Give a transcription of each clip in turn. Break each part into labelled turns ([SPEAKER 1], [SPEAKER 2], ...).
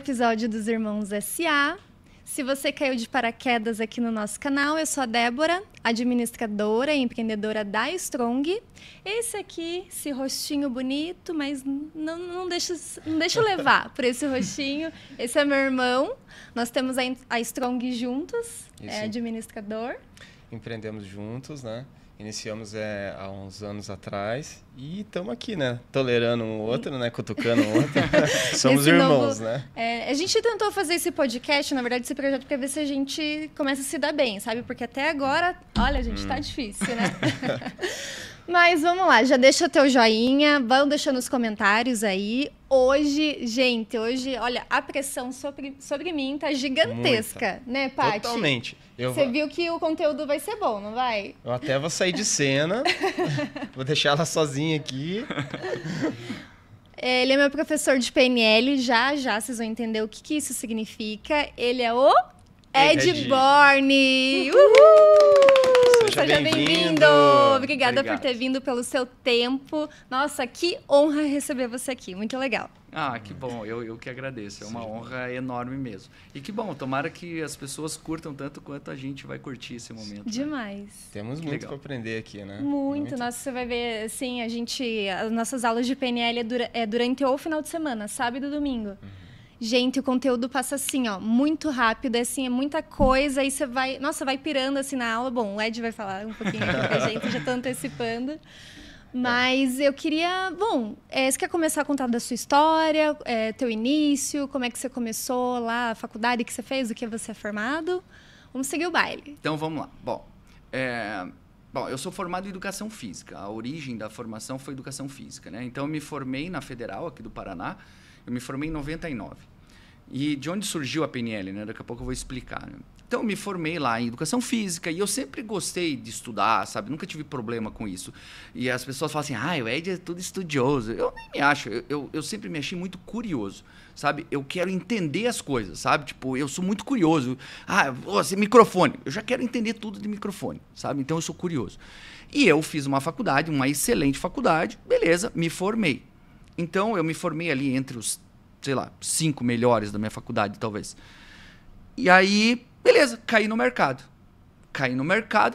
[SPEAKER 1] episódio dos Irmãos S.A. Se você caiu de paraquedas aqui no nosso canal, eu sou a Débora, administradora e empreendedora da Strong. Esse aqui, esse rostinho bonito, mas não deixa eu levar por esse rostinho. Esse é meu irmão. Nós temos a Strong juntos, é administrador.
[SPEAKER 2] Empreendemos juntos, né? Iniciamos há uns anos atrás e estamos aqui, né? Tolerando um outro, né? Cutucando um outro. Somos irmãos, né?
[SPEAKER 1] A gente tentou fazer esse podcast, na verdade, esse projeto, para ver se a gente começa a se dar bem, sabe? Porque até agora, olha, gente, tá difícil, né? Mas vamos lá, já deixa o teu joinha, vão deixando nos comentários aí. Hoje, olha, a pressão sobre mim tá gigantesca, né, Paty?
[SPEAKER 2] Totalmente.
[SPEAKER 1] Você viu que o conteúdo vai ser bom, não vai?
[SPEAKER 2] Eu até vou sair de cena, vou deixar ela sozinha aqui.
[SPEAKER 1] Ele é meu professor de PNL, já vocês vão entender o que isso significa. Ele é o Ed Borne! Uhul! Seja bem-vindo! Obrigada por ter vindo, pelo seu tempo. Nossa, que honra receber você aqui. Muito legal.
[SPEAKER 3] Ah, que bom. Eu que agradeço. É uma honra enorme mesmo. E que bom. Tomara que as pessoas curtam tanto quanto a gente vai curtir esse momento.
[SPEAKER 1] Demais.
[SPEAKER 2] Né? Temos muito para aprender aqui, né?
[SPEAKER 1] Muito. Nossa, você vai ver, assim, as nossas aulas de PNL é durante o final de semana, sábado e domingo. Gente, o conteúdo passa assim, ó, muito rápido, assim, é muita coisa, aí você vai pirando assim na aula. Bom, o Ed vai falar um pouquinho aqui pra gente, já tô antecipando. Mas eu queria, você quer começar a contar da sua história, teu início, como é que você começou lá, a faculdade que você fez, o que você é formado? Vamos seguir o baile.
[SPEAKER 3] Então, vamos lá. Bom, eu sou formado em Educação Física, a origem da formação foi Educação Física, né? Então, eu me formei na Federal, aqui do Paraná, eu me formei em 99. E de onde surgiu a PNL, né? Daqui a pouco eu vou explicar, né? Então, eu me formei lá em Educação Física e eu sempre gostei de estudar, sabe? Nunca tive problema com isso. E as pessoas falam assim, o Ed é tudo estudioso. Eu nem me acho. Eu sempre me achei muito curioso, sabe? Eu quero entender as coisas, sabe? Tipo, eu sou muito curioso. Microfone. Eu já quero entender tudo de microfone, sabe? Então, eu sou curioso. E eu fiz uma faculdade, uma excelente faculdade. Beleza, me formei. Então, eu me formei ali entre os, 5 melhores da minha faculdade, talvez. E aí, beleza, caí no mercado.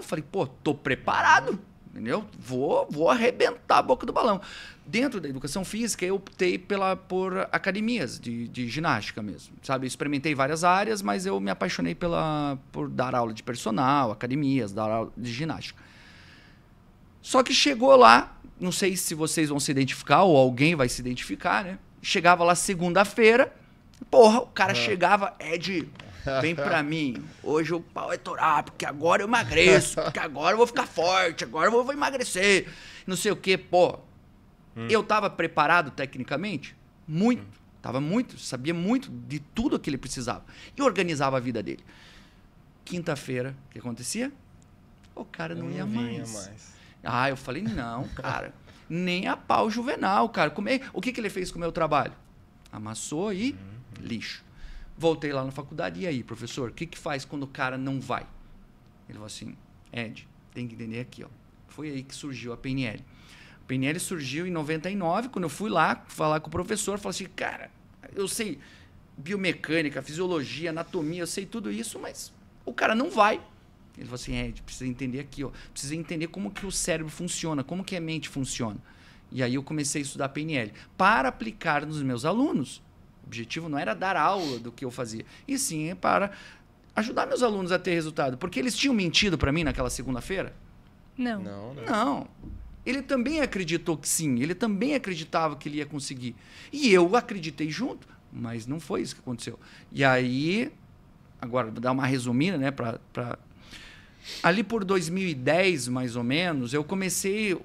[SPEAKER 3] Falei, tô preparado, entendeu? Vou arrebentar a boca do balão. Dentro da Educação Física, eu optei por academias de ginástica mesmo, sabe? Eu experimentei várias áreas, mas eu me apaixonei por dar aula de personal, academias, dar aula de ginástica. Só que chegou lá, não sei se vocês vão se identificar ou alguém vai se identificar, né? Chegava lá segunda-feira, o cara chegava, Ed, vem pra mim, hoje o pau é torar, porque agora eu emagreço, porque agora eu vou ficar forte, agora eu vou emagrecer, não sei o quê, Eu tava preparado tecnicamente? Muito, sabia muito de tudo que ele precisava e organizava a vida dele. Quinta-feira, o que acontecia? O cara não ia mais. Eu falei, não, cara, nem a pau Juvenal, cara. O que ele fez com o meu trabalho? Amassou e lixo. Voltei lá na faculdade, e aí, professor, o que faz quando o cara não vai? Ele falou assim, Ed, tem que entender aqui, ó. Foi aí que surgiu a PNL. A PNL surgiu em 99, quando eu fui lá falar com o professor, falei assim, cara, eu sei biomecânica, fisiologia, anatomia, eu sei tudo isso, mas o cara não vai. Ele falou assim, Ed, precisa entender aqui, ó. Precisa entender como que o cérebro funciona, como que a mente funciona. E aí eu comecei a estudar PNL para aplicar nos meus alunos. O objetivo não era dar aula do que eu fazia, e sim para ajudar meus alunos a ter resultado. Porque eles tinham mentido para mim naquela segunda-feira? Não. Ele também acreditou que sim, ele também acreditava que ele ia conseguir. E eu acreditei junto, mas não foi isso que aconteceu. E aí, agora vou dar uma resumida, né, ali por 2010, mais ou menos, eu comecei...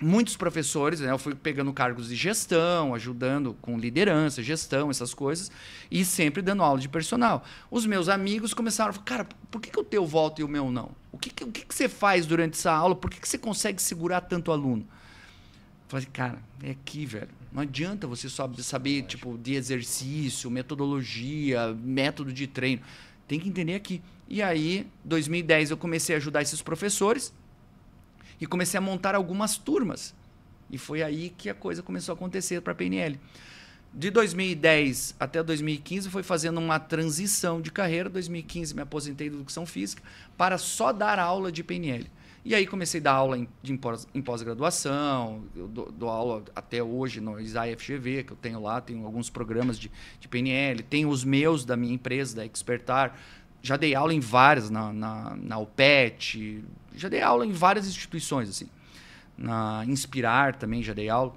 [SPEAKER 3] Muitos professores, né, eu fui pegando cargos de gestão, ajudando com liderança, gestão, essas coisas, e sempre dando aula de personal. Os meus amigos começaram a falar, cara, por que o teu volta e o meu não? O que você faz durante essa aula? Por que você consegue segurar tanto aluno? Eu falei, cara, é aqui, velho. Não adianta você só saber tipo, de exercício, metodologia, método de treino. Tem que entender aqui. E aí, em 2010, eu comecei a ajudar esses professores e comecei a montar algumas turmas. E foi aí que a coisa começou a acontecer para a PNL. De 2010 até 2015 foi fazendo uma transição de carreira. 2015 me aposentei de Educação Física para só dar aula de PNL. E aí comecei a dar aula em pós-graduação, eu dou aula até hoje no ISAI-FGV, que eu tenho lá, tenho alguns programas de PNL, tenho os meus da minha empresa, da Expertar. Já dei aula em várias, na UPET, já dei aula em várias instituições, assim. Na Inspirar também já dei aula.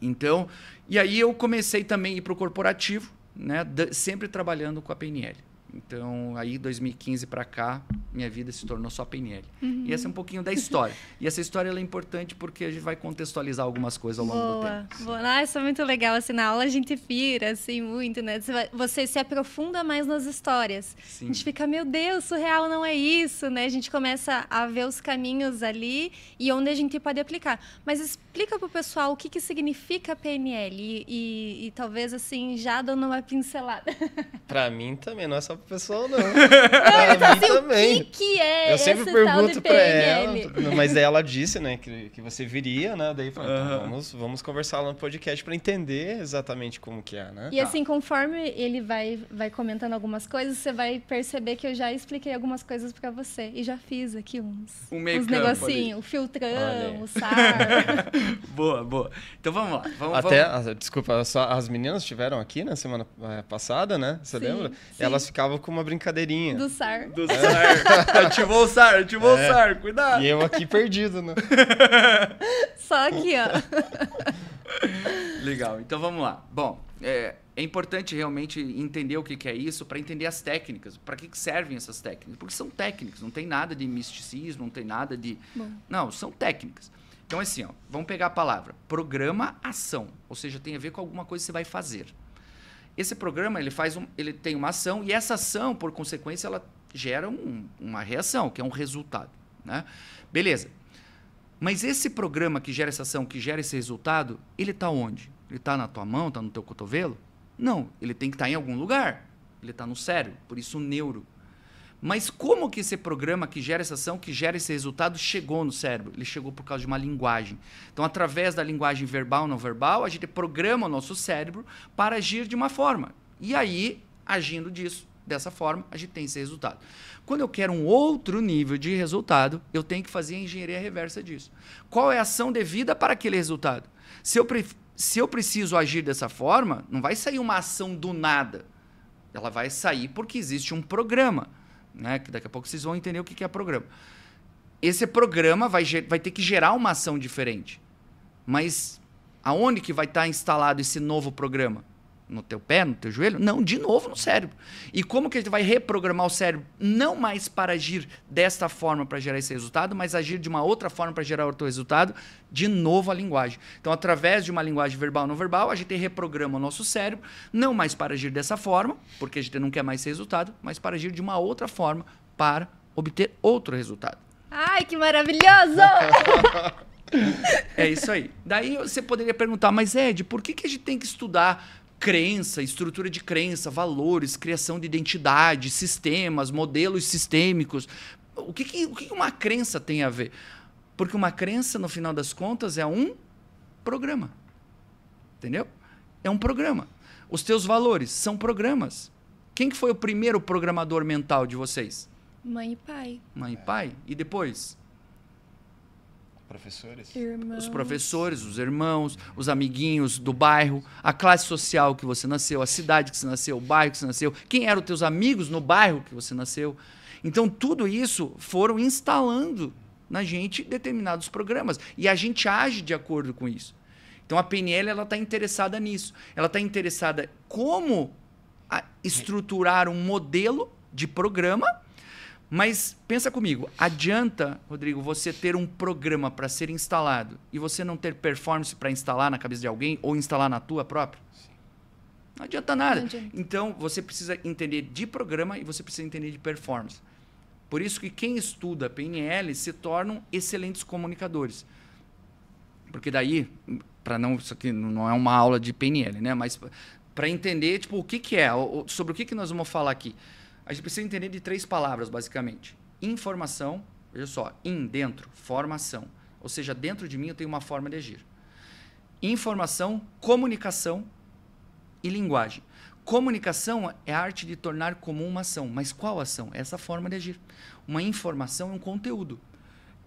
[SPEAKER 3] Então, e aí eu comecei também a ir para o corporativo, né, sempre trabalhando com a PNL. Então, aí 2015 para cá, minha vida se tornou só PNL. E essa é um pouquinho da história. E essa história ela é importante porque a gente vai contextualizar algumas coisas ao longo do tempo.
[SPEAKER 1] Boa. Isso é muito legal. Assim, na aula a gente pira, assim, muito, né? Você se aprofunda mais nas histórias.
[SPEAKER 3] Sim.
[SPEAKER 1] A gente fica, meu Deus, surreal não é isso, né? A gente começa a ver os caminhos ali e onde a gente pode aplicar. Mas explica pro pessoal o que significa PNL e talvez, assim, já dando uma pincelada.
[SPEAKER 2] Pra mim também, não é só pro pessoal, não.
[SPEAKER 1] Então, assim,
[SPEAKER 2] também.
[SPEAKER 1] o que é
[SPEAKER 2] Eu sempre
[SPEAKER 1] esse tal de
[SPEAKER 2] pergunto pra
[SPEAKER 1] PNL?
[SPEAKER 2] ela, mas daí ela disse, né, que você viria, né? Daí falei, então, vamos conversar lá no podcast pra entender exatamente como que é, né?
[SPEAKER 1] E assim, conforme ele vai comentando algumas coisas, você vai perceber que eu já expliquei algumas coisas pra você. E já fiz aqui uns negocinhos, o filtrão, o SAR.
[SPEAKER 3] Boa. Então vamos lá.
[SPEAKER 2] Desculpa, as meninas estiveram aqui na semana passada, né? Você lembra?
[SPEAKER 1] Sim.
[SPEAKER 2] Elas ficavam com uma brincadeirinha.
[SPEAKER 1] Do SAR.
[SPEAKER 3] Ativou o SAR, cuidado.
[SPEAKER 2] E eu aqui perdido, né?
[SPEAKER 1] Só aqui, ó.
[SPEAKER 3] Legal, então vamos lá. Bom, é importante realmente entender o que é isso para entender as técnicas. Para que servem essas técnicas? Porque são técnicas, não tem nada de misticismo, não tem nada de...
[SPEAKER 1] Bom.
[SPEAKER 3] Não, são técnicas. Então, assim, ó, vamos pegar a palavra programa ação, ou seja, tem a ver com alguma coisa que você vai fazer. Esse programa, ele tem uma ação e essa ação, por consequência, ela gera uma reação, que é um resultado, né? Beleza. Mas esse programa que gera essa ação, que gera esse resultado, ele está onde? Ele está na tua mão, está no teu cotovelo? Não, ele tem que estar em algum lugar. Ele está no cérebro, por isso o neuro. Mas como que esse programa que gera essa ação, que gera esse resultado, chegou no cérebro? Ele chegou por causa de uma linguagem. Então, através da linguagem verbal, não verbal, a gente programa o nosso cérebro para agir de uma forma. E aí, agindo dessa forma, a gente tem esse resultado. Quando eu quero um outro nível de resultado, eu tenho que fazer a engenharia reversa disso. Qual é a ação devida para aquele resultado? Se eu preciso agir dessa forma, não vai sair uma ação do nada. Ela vai sair porque existe um programa. Né? Que daqui a pouco vocês vão entender o que é programa. Esse programa vai ter que gerar uma ação diferente. Mas aonde que vai estar instalado esse novo programa? No teu pé, no teu joelho? Não, de novo no cérebro. E como que a gente vai reprogramar o cérebro? Não mais para agir desta forma para gerar esse resultado, mas agir de uma outra forma para gerar outro resultado, de novo a linguagem. Então, através de uma linguagem verbal ou não verbal, a gente reprograma o nosso cérebro, não mais para agir dessa forma, porque a gente não quer mais esse resultado, mas para agir de uma outra forma para obter outro resultado.
[SPEAKER 1] Ai, que maravilhoso!
[SPEAKER 3] É isso aí. Daí você poderia perguntar, mas Ed, por que a gente tem que estudar crença, estrutura de crença, valores, criação de identidade, sistemas, modelos sistêmicos? O que uma crença tem a ver? Porque uma crença, no final das contas, é um programa. Entendeu? É um programa. Os teus valores são programas. Quem que foi o primeiro programador mental de vocês?
[SPEAKER 1] Mãe e pai.
[SPEAKER 3] Mãe e pai. E depois?
[SPEAKER 2] Professores.
[SPEAKER 1] Irmãos.
[SPEAKER 3] Os professores, os irmãos, os amiguinhos do bairro, a classe social que você nasceu, a cidade que você nasceu, o bairro que você nasceu, quem eram os teus amigos no bairro que você nasceu. Então, tudo isso foram instalando na gente determinados programas. E a gente age de acordo com isso. Então, a PNL está interessada nisso. Ela está interessada como estruturar um modelo de programa. Mas pensa comigo, adianta, Rodrigo, você ter um programa para ser instalado e você não ter performance para instalar na cabeça de alguém ou instalar na tua própria? Sim. Não adianta nada. Não adianta. Então, você precisa entender de programa e você precisa entender de performance. Por isso que quem estuda PNL se tornam excelentes comunicadores. Porque daí, isso aqui não é uma aula de PNL, né? Mas para entender tipo, o que é, sobre o que nós vamos falar aqui. A gente precisa entender de 3 palavras, basicamente. Informação, veja só, dentro, formação. Ou seja, dentro de mim eu tenho uma forma de agir. Informação, comunicação e linguagem. Comunicação é a arte de tornar comum uma ação. Mas qual ação? Essa forma de agir. Uma informação é um conteúdo.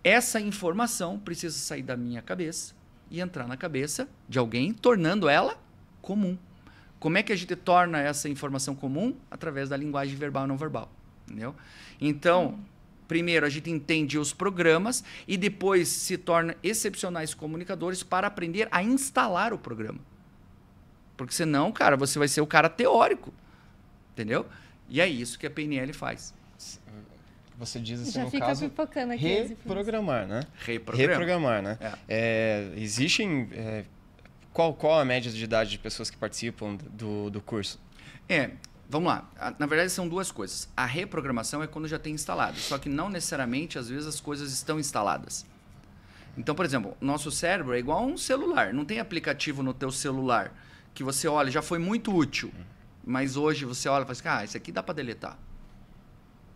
[SPEAKER 3] Essa informação precisa sair da minha cabeça e entrar na cabeça de alguém, tornando ela comum. Como é que a gente torna essa informação comum? Através da linguagem verbal e não verbal. Entendeu? Então, primeiro a gente entende os programas e depois se torna excepcionais comunicadores para aprender a instalar o programa. Porque senão, cara, você vai ser o cara teórico. Entendeu? E é isso que a PNL faz.
[SPEAKER 2] Você diz assim,
[SPEAKER 1] Já
[SPEAKER 2] no
[SPEAKER 1] fica
[SPEAKER 2] caso,
[SPEAKER 1] pipocando aqui.
[SPEAKER 2] reprogramar, né?
[SPEAKER 3] Reprogramar,
[SPEAKER 2] né? Existem... Qual a média de idade de pessoas que participam do curso?
[SPEAKER 3] Vamos lá. Na verdade, são duas coisas. A reprogramação é quando já tem instalado. Só que não necessariamente, às vezes, as coisas estão instaladas. Então, por exemplo, nosso cérebro é igual a um celular. Não tem aplicativo no teu celular que você olha, já foi muito útil. Mas hoje você olha e fala assim, isso aqui dá para deletar.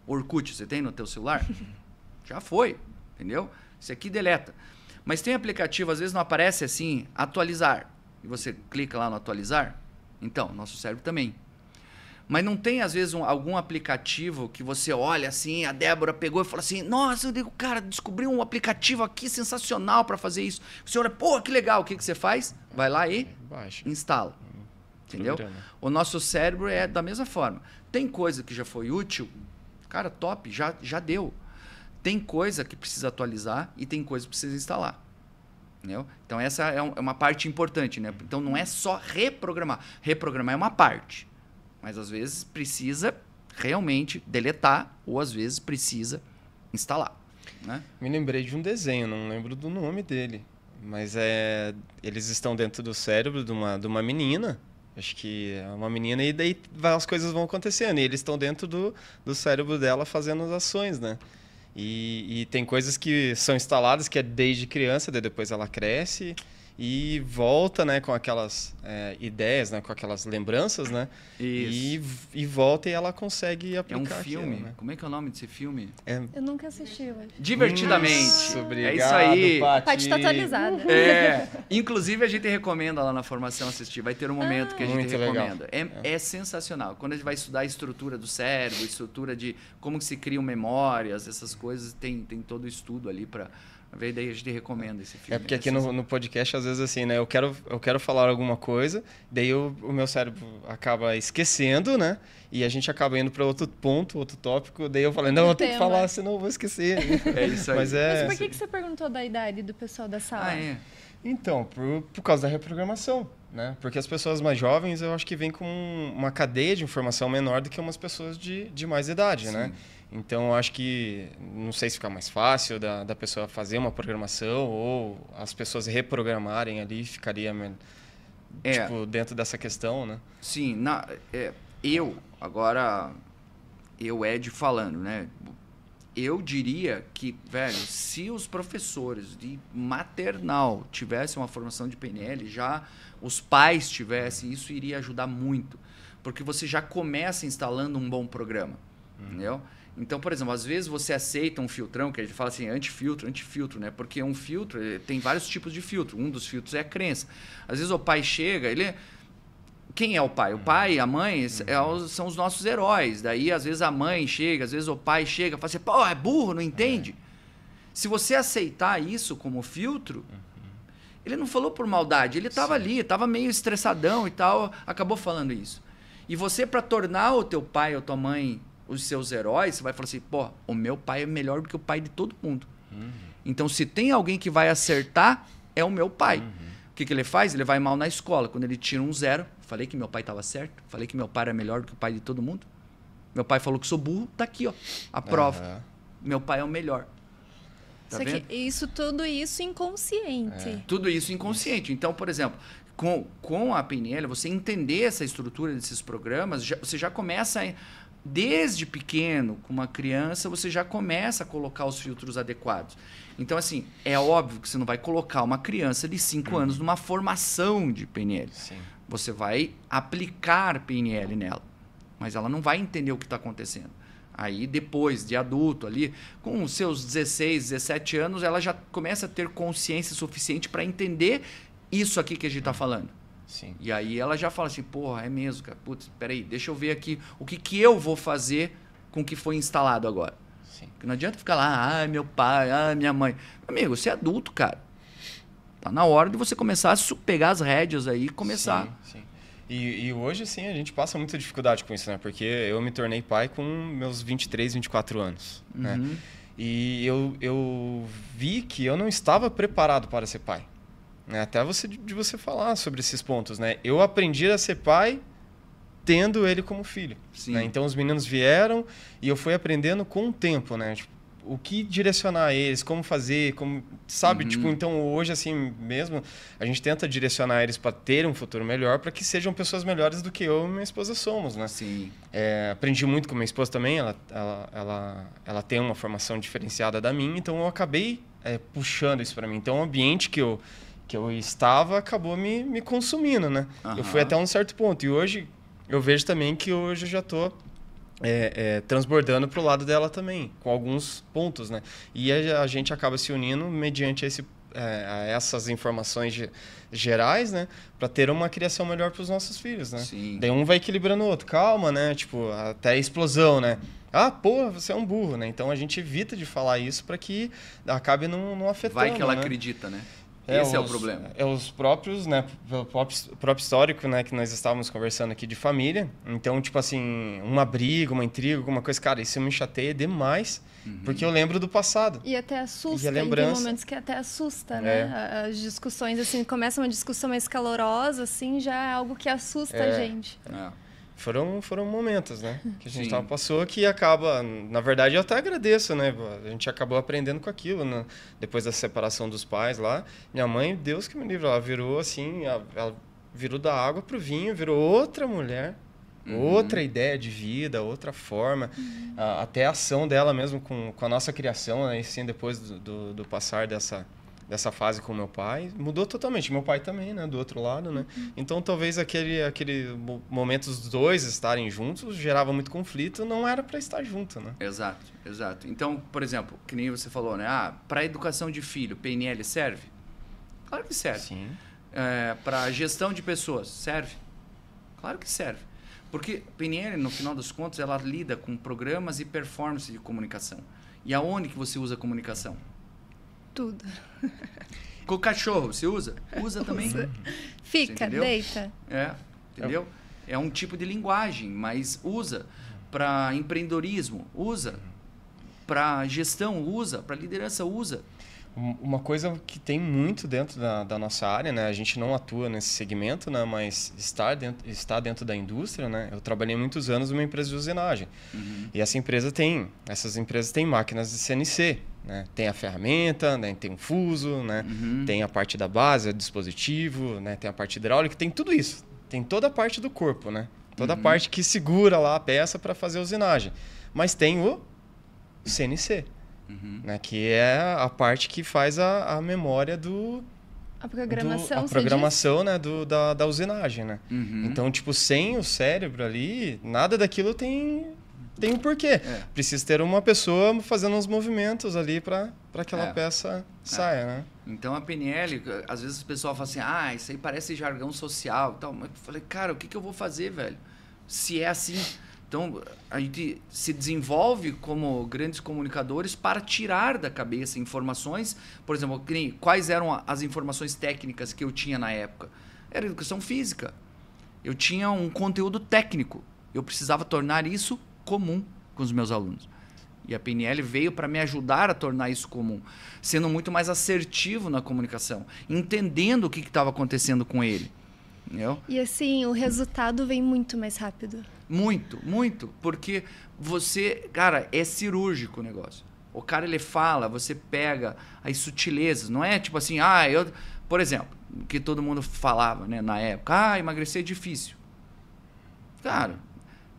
[SPEAKER 3] Orkut, você tem no teu celular? Já foi, entendeu? Isso aqui deleta. Mas tem aplicativo, às vezes não aparece assim, atualizar. E você clica lá no atualizar. Então, nosso cérebro também. Mas não tem, às vezes, algum aplicativo que você olha assim, a Débora pegou e falou assim, nossa, eu digo, cara, descobri um aplicativo aqui sensacional para fazer isso. Você olha, pô, que legal, o que você faz? Vai lá e
[SPEAKER 2] Baixa.
[SPEAKER 3] instala. Entendeu? O nosso cérebro é da mesma forma. Tem coisa que já foi útil, cara, top, já deu. Tem coisa que precisa atualizar e tem coisa que precisa instalar. Entendeu? Então, essa é uma parte importante, né? Então, não é só reprogramar. Reprogramar é uma parte. Mas, às vezes, precisa realmente deletar ou, às vezes, precisa instalar. Né?
[SPEAKER 2] Me lembrei de um desenho, não lembro do nome dele. Mas eles estão dentro do cérebro de uma menina. Acho que é uma menina e daí as coisas vão acontecendo. E eles estão dentro do cérebro dela fazendo as ações, né? E tem coisas que são instaladas que é desde criança, daí depois ela cresce e volta, né, com aquelas ideias, né, com aquelas lembranças, né?
[SPEAKER 3] Isso.
[SPEAKER 2] E volta e ela consegue aplicar.
[SPEAKER 3] É um filme.
[SPEAKER 2] Aquilo, né?
[SPEAKER 3] Como é que é o nome desse filme?
[SPEAKER 1] Eu nunca assisti, eu acho.
[SPEAKER 3] Divertidamente.
[SPEAKER 2] Obrigado,
[SPEAKER 3] é isso aí.
[SPEAKER 1] Pode estar atualizada.
[SPEAKER 3] Inclusive, a gente recomenda lá na formação assistir. Vai ter um momento que a gente
[SPEAKER 2] muito
[SPEAKER 3] recomenda. É sensacional. Quando a gente vai estudar a estrutura do cérebro, estrutura de como que se criam memórias, essas coisas, tem todo o estudo ali para ver. Daí a gente recomenda esse filme.
[SPEAKER 2] Porque aqui no podcast, às vezes, assim, né? Eu quero falar alguma coisa, daí o meu cérebro acaba esquecendo, né? E a gente acaba indo para outro ponto, outro tópico. Daí eu falei, não, eu tenho que falar, senão eu vou esquecer.
[SPEAKER 3] É isso aí.
[SPEAKER 2] Mas
[SPEAKER 1] por que você perguntou da idade do pessoal da sala?
[SPEAKER 2] Então, por causa da reprogramação, né? Porque as pessoas mais jovens, eu acho que vêm com uma cadeia de informação menor do que umas pessoas de mais idade, né? Então, eu acho que, não sei se fica mais fácil da pessoa fazer uma programação ou as pessoas reprogramarem ali, ficaria tipo, dentro dessa questão, né?
[SPEAKER 3] Sim, eu, Ed, falando, né? Eu diria que, velho, se os professores de maternal tivessem uma formação de PNL, já os pais tivessem, isso iria ajudar muito. Porque você já começa instalando um bom programa, entendeu? Então, por exemplo, às vezes você aceita um filtrão, que a gente fala assim, antifiltro, né? Porque um filtro, tem vários tipos de filtro. Um dos filtros é a crença. Às vezes o pai chega, quem é o pai? O pai e a mãe são os nossos heróis. Daí, às vezes, a mãe chega, às vezes o pai chega e fala assim, pô, é burro, não entende? Se você aceitar isso como filtro, ele não falou por maldade, ele estava ali, estava meio estressadão e tal, acabou falando isso. E você, para tornar o teu pai ou tua mãe os seus heróis, você vai falar assim, pô, o meu pai é melhor do que o pai de todo mundo. Então, se tem alguém que vai acertar, é o meu pai. O que ele faz? Ele vai mal na escola. Quando ele tira um 0, falei que meu pai estava certo, falei que meu pai era melhor do que o pai de todo mundo. Meu pai falou que sou burro, tá aqui, ó, a prova. Meu pai é o melhor. Tá
[SPEAKER 1] Só
[SPEAKER 3] vendo?
[SPEAKER 1] que tudo isso inconsciente.
[SPEAKER 3] Tudo isso inconsciente. Então, por exemplo, com a PNL, você entender essa estrutura desses programas, você já começa desde pequeno, com uma criança, você já começa a colocar os filtros adequados. Então, assim, é óbvio que você não vai colocar uma criança de 5 anos numa formação de PNL.
[SPEAKER 2] Sim.
[SPEAKER 3] Você vai aplicar PNL nela, mas ela não vai entender o que está acontecendo. Aí, depois de adulto, ali, com os seus 16, 17 anos, ela já começa a ter consciência suficiente para entender isso aqui que a gente está falando.
[SPEAKER 2] Sim.
[SPEAKER 3] E aí ela já fala assim, porra, é mesmo, cara. Putz, peraí, deixa eu ver aqui o que eu vou fazer com o que foi instalado agora.
[SPEAKER 2] Sim.
[SPEAKER 3] Porque não adianta ficar lá, meu pai, minha mãe. Amigo, você é adulto, cara. Tá na hora de você começar a pegar as rédeas aí e começar.
[SPEAKER 2] Sim, sim. E hoje, sim, a gente passa muita dificuldade com isso, né? Porque eu me tornei pai com meus 23, 24 anos, né? E eu vi que eu não estava preparado para ser pai. Né? Até de você falar sobre esses pontos, né? Eu aprendi a ser pai tendo ele como filho. Né? Então, os meninos vieram e eu fui aprendendo com o tempo, né? Tipo, o que direcionar eles, como fazer, como, sabe? Tipo, então hoje assim mesmo, a gente tenta direcionar eles para ter um futuro melhor, para que sejam pessoas melhores do que eu e minha esposa somos, né?
[SPEAKER 3] Sim.
[SPEAKER 2] Aprendi muito com minha esposa também, ela tem uma formação diferenciada da minha, então eu acabei puxando isso para mim. Então o ambiente que eu estava acabou me consumindo, né? Eu fui até um certo ponto e hoje eu vejo também que hoje eu já tô transbordando pro lado dela também, com alguns pontos, né? E a gente acaba se unindo mediante a essas informações gerais, né? Para ter uma criação melhor para os nossos filhos, né?
[SPEAKER 3] Sim.
[SPEAKER 2] Daí um vai equilibrando o outro. Calma, né? Tipo, até a explosão, né? Ah, pô, você é um burro, né? Então a gente evita de falar isso para que acabe não afetando,
[SPEAKER 3] vai que ela
[SPEAKER 2] né?
[SPEAKER 3] Acredita, né? Esse é o problema.
[SPEAKER 2] Os próprios, né? Pelo próprio histórico, né? Que nós estávamos conversando aqui de família. Então, tipo assim, uma briga, uma intriga, alguma coisa. Cara, isso me chateia demais. Porque eu lembro do passado.
[SPEAKER 1] E até assusta.
[SPEAKER 2] E a lembrança...
[SPEAKER 1] Tem momentos que até assusta, né? As discussões, assim, começa uma discussão mais calorosa, assim, já é algo que assusta a gente.
[SPEAKER 2] Foram momentos, né? Que a gente passou que acaba... Na verdade, eu até agradeço, né? A gente acabou aprendendo com aquilo, né? Depois da separação dos pais lá. Minha mãe, Deus que me livre, ela virou assim... Ela virou da água pro vinho, virou outra mulher. Outra ideia de vida, outra forma. Até a ação dela mesmo com a nossa criação, né? E sim, depois do passar dessa fase com meu pai, mudou totalmente. Meu pai também, né? Do outro lado, né? Então, talvez aquele momento dos dois estarem juntos gerava muito conflito, não era para estar junto, né?
[SPEAKER 3] Exato, exato. Então, por exemplo, que nem você falou, né? Para educação de filho, PNL serve? Claro que serve.
[SPEAKER 2] Sim.
[SPEAKER 3] Para gestão de pessoas, serve? Claro que serve. Porque PNL, no final das contas, ela lida com programas e performance de comunicação. E aonde que você usa a comunicação?
[SPEAKER 1] Tudo.
[SPEAKER 3] Com o cachorro, você usa? Usa também.
[SPEAKER 1] Fica, deita.
[SPEAKER 3] Entendeu? É um tipo de linguagem, mas usa. Para empreendedorismo, usa. Para gestão, usa. Para liderança, usa.
[SPEAKER 2] Uma coisa que tem muito dentro da nossa área, né? A gente não atua nesse segmento, né? Mas está dentro da indústria, né? Eu trabalhei muitos anos numa empresa de usinagem. E essas empresas têm máquinas de CNC, né? Tem a ferramenta, né? Tem um fuso, né? Tem a parte da base, o dispositivo, né? Tem a parte hidráulica, tem tudo isso. Tem toda a parte do corpo, né? Toda a parte que segura lá a peça para fazer a usinagem. Mas tem o CNC. Né, que é a parte que faz a memória
[SPEAKER 1] a programação,
[SPEAKER 2] a programação, né, da usinagem, né? Então, tipo, sem o cérebro ali, nada daquilo tem um porquê. Precisa ter uma pessoa fazendo uns movimentos ali para aquela peça saia, né?
[SPEAKER 3] Então, a PNL, às vezes o pessoal fala assim, isso aí parece jargão social e tal. Mas eu falei, cara, o que eu vou fazer, velho? Se é assim... Então, a gente se desenvolve como grandes comunicadores para tirar da cabeça informações. Por exemplo, quais eram as informações técnicas que eu tinha na época? Era educação física. Eu tinha um conteúdo técnico. Eu precisava tornar isso comum com os meus alunos. E a PNL veio para me ajudar a tornar isso comum, sendo muito mais assertivo na comunicação, entendendo o que estava acontecendo com ele. Entendeu?
[SPEAKER 1] E assim, o resultado vem muito mais rápido.
[SPEAKER 3] Muito, muito. Porque você, cara, é cirúrgico o negócio. O cara, ele fala, você pega as sutilezas. Não é tipo assim, por exemplo, que todo mundo falava, né, na época, emagrecer é difícil. Cara,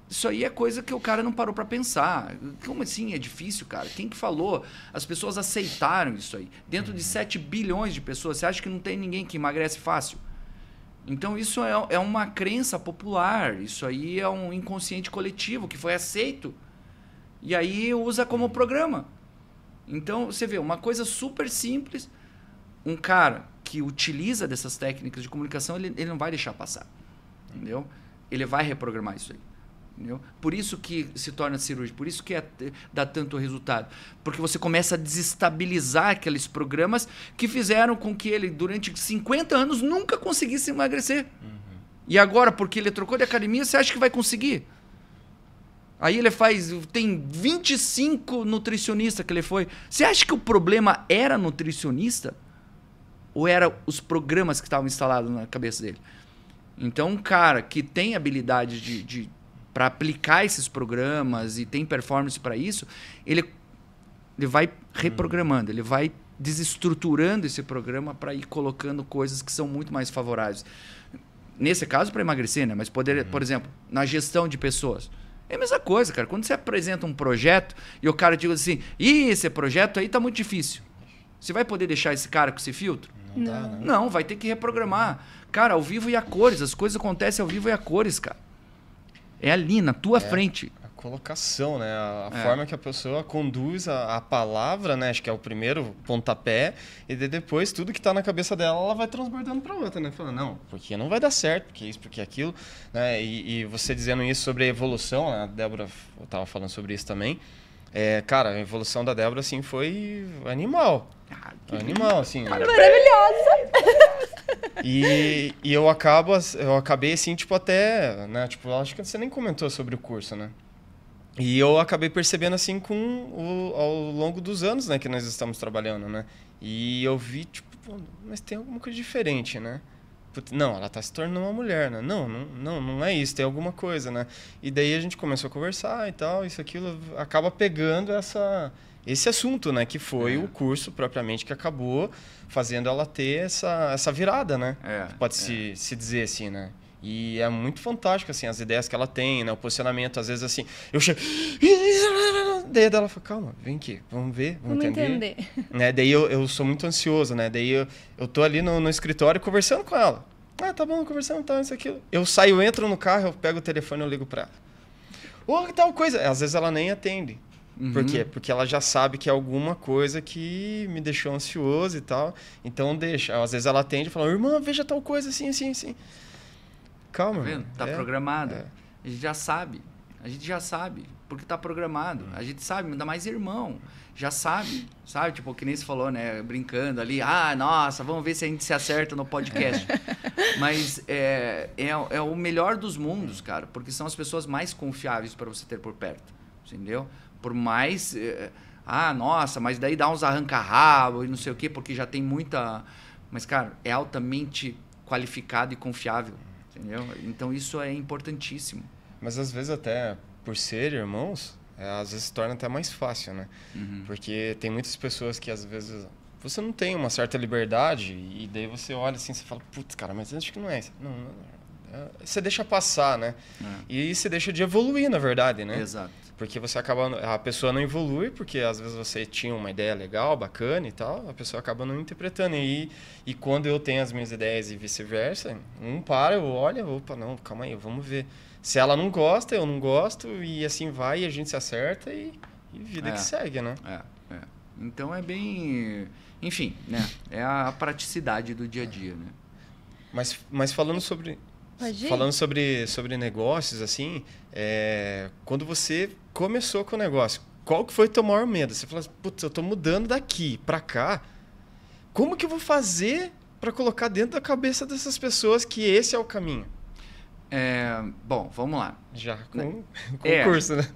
[SPEAKER 3] isso aí é coisa que o cara não parou para pensar. Como assim é difícil, cara? Quem que falou? As pessoas aceitaram isso aí. Dentro de 7 bilhões de pessoas, você acha que não tem ninguém que emagrece fácil? Então, isso é uma crença popular, isso aí é um inconsciente coletivo que foi aceito e aí usa como programa. Então, você vê, uma coisa super simples, um cara que utiliza dessas técnicas de comunicação, ele não vai deixar passar. Entendeu? Ele vai reprogramar isso aí. Entendeu? Por isso que se torna cirúrgico, por isso que dá tanto resultado. Porque você começa a desestabilizar aqueles programas que fizeram com que ele, durante 50 anos, nunca conseguisse emagrecer. E agora, porque ele trocou de academia, você acha que vai conseguir? Aí ele tem 25 nutricionistas que ele foi. Você acha que o problema era nutricionista? Ou era os programas que estavam instalados na cabeça dele? Então, um cara que tem habilidade para aplicar esses programas e tem performance para isso, ele vai reprogramando, ele vai desestruturando esse programa para ir colocando coisas que são muito mais favoráveis. Nesse caso, para emagrecer, né? Mas por exemplo, na gestão de pessoas. É a mesma coisa, cara. Quando você apresenta um projeto e o cara diz assim, esse projeto aí tá muito difícil. Você vai poder deixar esse cara com esse filtro?
[SPEAKER 2] Não dá, né?
[SPEAKER 3] Não, vai ter que reprogramar. Cara, ao vivo e a cores. As coisas acontecem ao vivo e a cores, cara. É ali, na tua frente.
[SPEAKER 2] A colocação, né? A forma que a pessoa conduz a palavra, né? Acho que é o primeiro pontapé. E depois, tudo que tá na cabeça dela, ela vai transbordando pra outra, né? Falando, não, porque não vai dar certo, porque isso, porque aquilo. Né? E você dizendo isso sobre a evolução, né? A Débora tava falando sobre isso também. Cara, a evolução da Débora, assim, foi animal. Animal, assim.
[SPEAKER 1] Maravilhosa!
[SPEAKER 2] E eu acabei assim, tipo, até, né? Tipo, acho que você nem comentou sobre o curso, né? E eu acabei percebendo, assim, ao longo dos anos, né, que nós estamos trabalhando, né? E eu vi, tipo, pô, mas tem alguma coisa diferente, né? Não, ela tá se tornando uma mulher, né? Não é isso, tem alguma coisa, né? E daí a gente começou a conversar e tal, isso, aquilo, acaba pegando esse assunto, né? Que foi o curso, propriamente, que acabou fazendo ela ter essa virada, né? Pode se dizer assim, né? E é muito fantástico, assim, as ideias que ela tem, né? O posicionamento, às vezes, assim, eu chego... Daí ela fala, calma, vem aqui, vamos ver, vamos entender. Né? Daí eu sou muito ansioso, né? Daí eu tô ali no escritório conversando com ela. Tá bom, conversando, tal, isso, aquilo. Eu saio, entro no carro, eu pego o telefone e eu ligo pra ela. Tal coisa. Às vezes ela nem atende. Por quê? Porque ela já sabe que é alguma coisa que me deixou ansioso e tal. Então deixa. Às vezes ela atende e fala, irmã, veja tal coisa assim, assim, assim. Calma,
[SPEAKER 3] tá vendo? Tá programado. A gente já sabe. A gente já sabe. Porque tá programado. A gente sabe, ainda mais irmão. Já sabe. Sabe? Tipo, que nem você falou, né? Brincando ali. Nossa, vamos ver se a gente se acerta no podcast. Mas é o melhor dos mundos, cara. Porque são as pessoas mais confiáveis para você ter por perto. Entendeu? Por mais... nossa, mas daí dá uns arranca-rabo e não sei o quê, porque já tem muita... Mas, cara, é altamente qualificado e confiável. Entendeu? Então, isso é importantíssimo.
[SPEAKER 2] Mas, às vezes, até por ser irmãos, às vezes se torna até mais fácil, né? Porque tem muitas pessoas que, às vezes, você não tem uma certa liberdade e daí você olha assim e fala, putz, cara, mas acho que não é isso. Não, você deixa passar, né? E você deixa de evoluir, na verdade, né?
[SPEAKER 3] Exato.
[SPEAKER 2] Porque você acaba... A pessoa não evolui, porque às vezes você tinha uma ideia legal, bacana e tal, a pessoa acaba não interpretando. E quando eu tenho as minhas ideias e vice-versa, eu olho, opa, não, calma aí, vamos ver. Se ela não gosta, eu não gosto, e assim vai, e a gente se acerta e vida que segue, né?
[SPEAKER 3] Então é bem... Enfim, né? É a praticidade do dia a dia, né?
[SPEAKER 2] Mas falando sobre... Falando sobre negócios, assim, quando você começou com o negócio, qual que foi o teu maior medo? Você falou assim, putz, eu tô mudando daqui pra cá, como que eu vou fazer para colocar dentro da cabeça dessas pessoas que esse é o caminho?
[SPEAKER 3] Bom, vamos lá.
[SPEAKER 2] Já com o curso, né?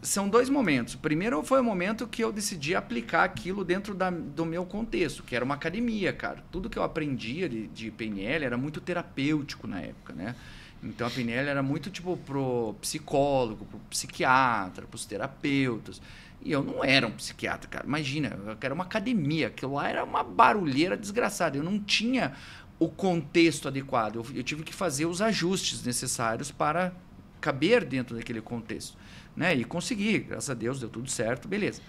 [SPEAKER 3] São dois momentos. Primeiro foi o momento que eu decidi aplicar aquilo dentro do meu contexto, que era uma academia, cara. Tudo que eu aprendia de PNL era muito terapêutico na época, né? Então a PNL era muito tipo pro psicólogo, pro psiquiatra, pros terapeutas. E eu não era um psiquiatra, cara. Imagina, eu era uma academia. Aquilo lá era uma barulheira desgraçada. Eu não tinha o contexto adequado. Eu tive que fazer os ajustes necessários para caber dentro daquele contexto, né? E consegui, graças a Deus, deu tudo certo, beleza.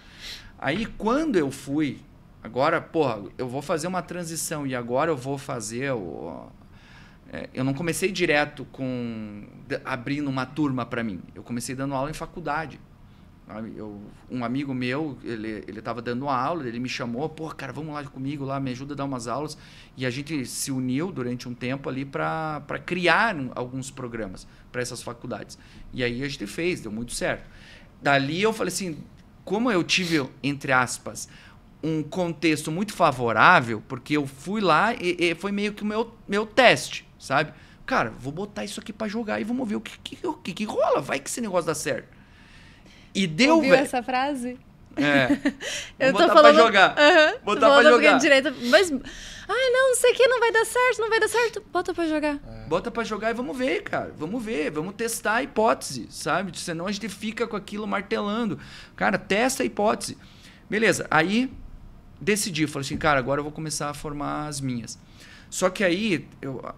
[SPEAKER 3] Aí, quando eu fui, agora, eu vou fazer uma transição e agora eu vou fazer eu não comecei direto abrindo uma turma para mim. Eu comecei dando aula em faculdade. Um amigo meu, ele estava dando uma aula, ele me chamou, pô, cara, vamos lá comigo, lá, me ajuda a dar umas aulas. E a gente se uniu durante um tempo ali para criar alguns programas para essas faculdades. E aí a gente fez, deu muito certo. Dali eu falei assim, como eu tive, entre aspas, um contexto muito favorável, porque eu fui lá e foi meio que o meu teste, sabe? Cara, vou botar isso aqui para jogar e vamos ver o que rola, vai que esse negócio dá certo. E deu,
[SPEAKER 1] velho.
[SPEAKER 3] Ouviu
[SPEAKER 1] essa frase?
[SPEAKER 3] É.
[SPEAKER 1] Eu
[SPEAKER 3] botar
[SPEAKER 1] tô falando,
[SPEAKER 3] pra jogar. Botar pra jogar.
[SPEAKER 1] Direito, mas, não sei o que, não vai dar certo. Bota pra jogar.
[SPEAKER 3] Bota pra jogar e vamos ver, cara. Vamos ver, vamos testar a hipótese, sabe? Senão a gente fica com aquilo martelando. Cara, testa a hipótese. Beleza, aí decidi, falei assim, cara, agora eu vou começar a formar as minhas. Só que aí,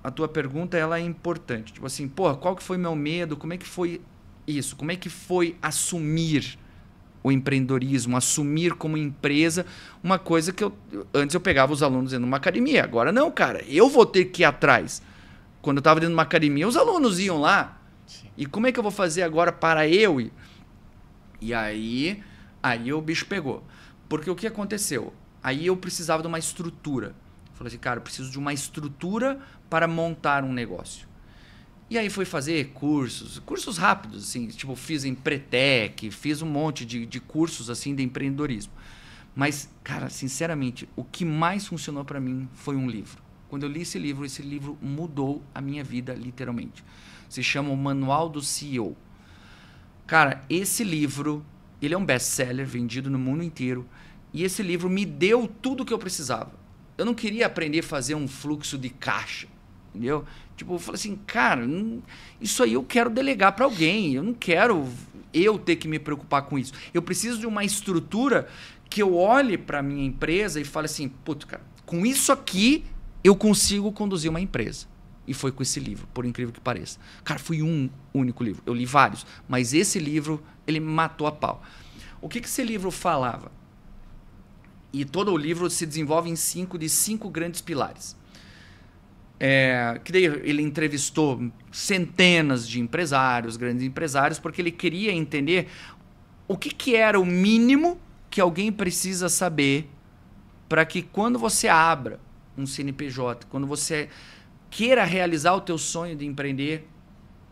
[SPEAKER 3] a tua pergunta, ela é importante. Tipo assim, porra, qual que foi meu medo? Como é que foi isso? Como é que foi assumir o empreendedorismo, assumir como empresa uma coisa que antes eu pegava os alunos dentro de uma academia. Agora não, cara, eu vou ter que ir atrás. Quando eu estava dentro de uma academia, os alunos iam lá. Sim. E como é que eu vou fazer agora para eu ir? E aí o bicho pegou. Porque o que aconteceu? Aí eu precisava de uma estrutura. Falei assim, cara, eu preciso de uma estrutura para montar um negócio. E aí fui fazer cursos rápidos, assim, tipo, fiz em Pretec, fiz um monte de cursos, assim, de empreendedorismo. Mas, cara, sinceramente, o que mais funcionou para mim foi um livro. Quando eu li esse livro mudou a minha vida, literalmente. Se chama O Manual do CEO. Cara, esse livro, ele é um best-seller, vendido no mundo inteiro, e esse livro me deu tudo o que eu precisava. Eu não queria aprender a fazer um fluxo de caixa, entendeu? Tipo, eu falei assim, cara, isso aí eu quero delegar para alguém. Eu não quero eu ter que me preocupar com isso. Eu preciso de uma estrutura que eu olhe para a minha empresa e fale assim, puto, cara, com isso aqui eu consigo conduzir uma empresa. E foi com esse livro, por incrível que pareça. Cara, foi um único livro. Eu li vários, mas esse livro, ele me matou a pau. O que esse livro falava? E todo o livro se desenvolve em cinco grandes pilares. Que daí ele entrevistou centenas de empresários, grandes empresários, porque ele queria entender o que era o mínimo que alguém precisa saber para que quando você abra um CNPJ, quando você queira realizar o teu sonho de empreender,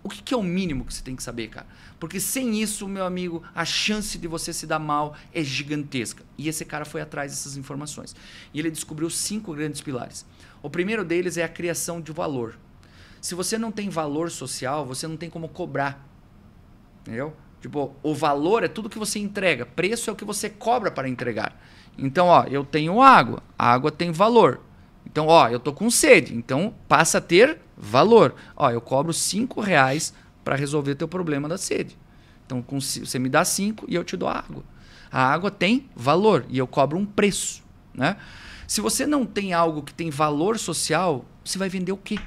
[SPEAKER 3] o que é o mínimo que você tem que saber, cara? Porque sem isso, meu amigo, a chance de você se dar mal é gigantesca. E esse cara foi atrás dessas informações. E ele descobriu 5 grandes pilares. O primeiro deles é a criação de valor. Se você não tem valor social, você não tem como cobrar. Entendeu? Tipo, o valor é tudo que você entrega. Preço é o que você cobra para entregar. Então, eu tenho água. A água tem valor. Então, eu tô com sede. Então, passa a ter valor. Eu cobro R$5 para resolver teu problema da sede. Então, você me dá 5 e eu te dou água. A água tem valor e eu cobro um preço, né? Se você não tem algo que tem valor social, você vai vender o quê?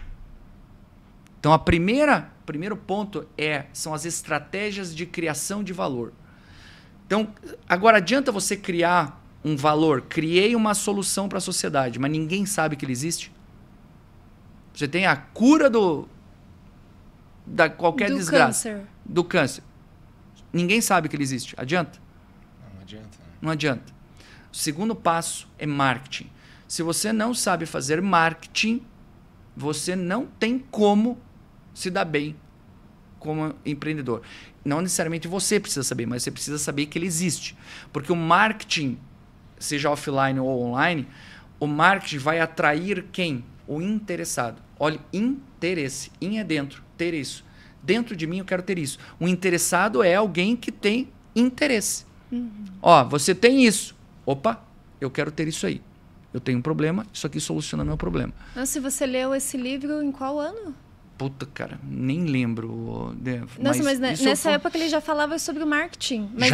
[SPEAKER 3] Então, primeiro ponto são as estratégias de criação de valor. Então, agora adianta você criar um valor. Criei uma solução para a sociedade, mas ninguém sabe que ele existe. Você tem a cura da qualquer desgraça.
[SPEAKER 1] Câncer.
[SPEAKER 3] Do câncer. Ninguém sabe que ele existe. Adianta?
[SPEAKER 2] Não adianta. Né?
[SPEAKER 3] Não adianta. O segundo passo é marketing. Se você não sabe fazer marketing, você não tem como se dar bem como empreendedor. Não necessariamente você precisa saber, mas você precisa saber que ele existe. Porque o marketing, seja offline ou online, o marketing vai atrair quem? O interessado. Olha, interesse. In é dentro. Ter isso. Dentro de mim eu quero ter isso. O interessado é alguém que tem interesse. Você tem isso. Opa, eu quero ter isso aí. Eu tenho um problema, isso aqui soluciona meu problema.
[SPEAKER 1] Nossa, você leu esse livro em qual ano?
[SPEAKER 3] Puta, cara, nem lembro.
[SPEAKER 1] Nossa, mas nessa época ele já falava sobre o marketing. Mas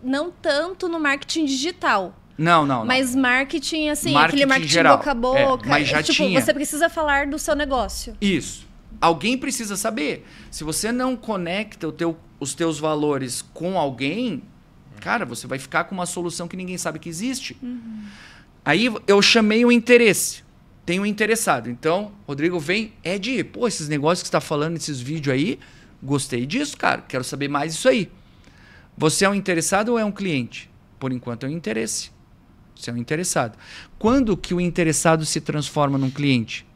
[SPEAKER 1] não tanto no marketing digital.
[SPEAKER 3] Não.
[SPEAKER 1] Mas marketing, assim,
[SPEAKER 3] marketing
[SPEAKER 1] aquele marketing
[SPEAKER 3] geral.
[SPEAKER 1] boca a boca.
[SPEAKER 3] Mas já tinha.
[SPEAKER 1] Você precisa falar do seu negócio.
[SPEAKER 3] Isso. Alguém precisa saber. Se você não conecta os teus valores com alguém, cara, você vai ficar com uma solução que ninguém sabe que existe. Aí eu chamei o interesse. Tem um interessado. Então, Rodrigo, vem, esses negócios que você está falando, esses vídeos aí, Gostei disso, cara. Quero saber mais disso aí. Você é um interessado ou é um cliente? Por enquanto é um interesse. Você é um interessado. Quando que o interessado se transforma num cliente?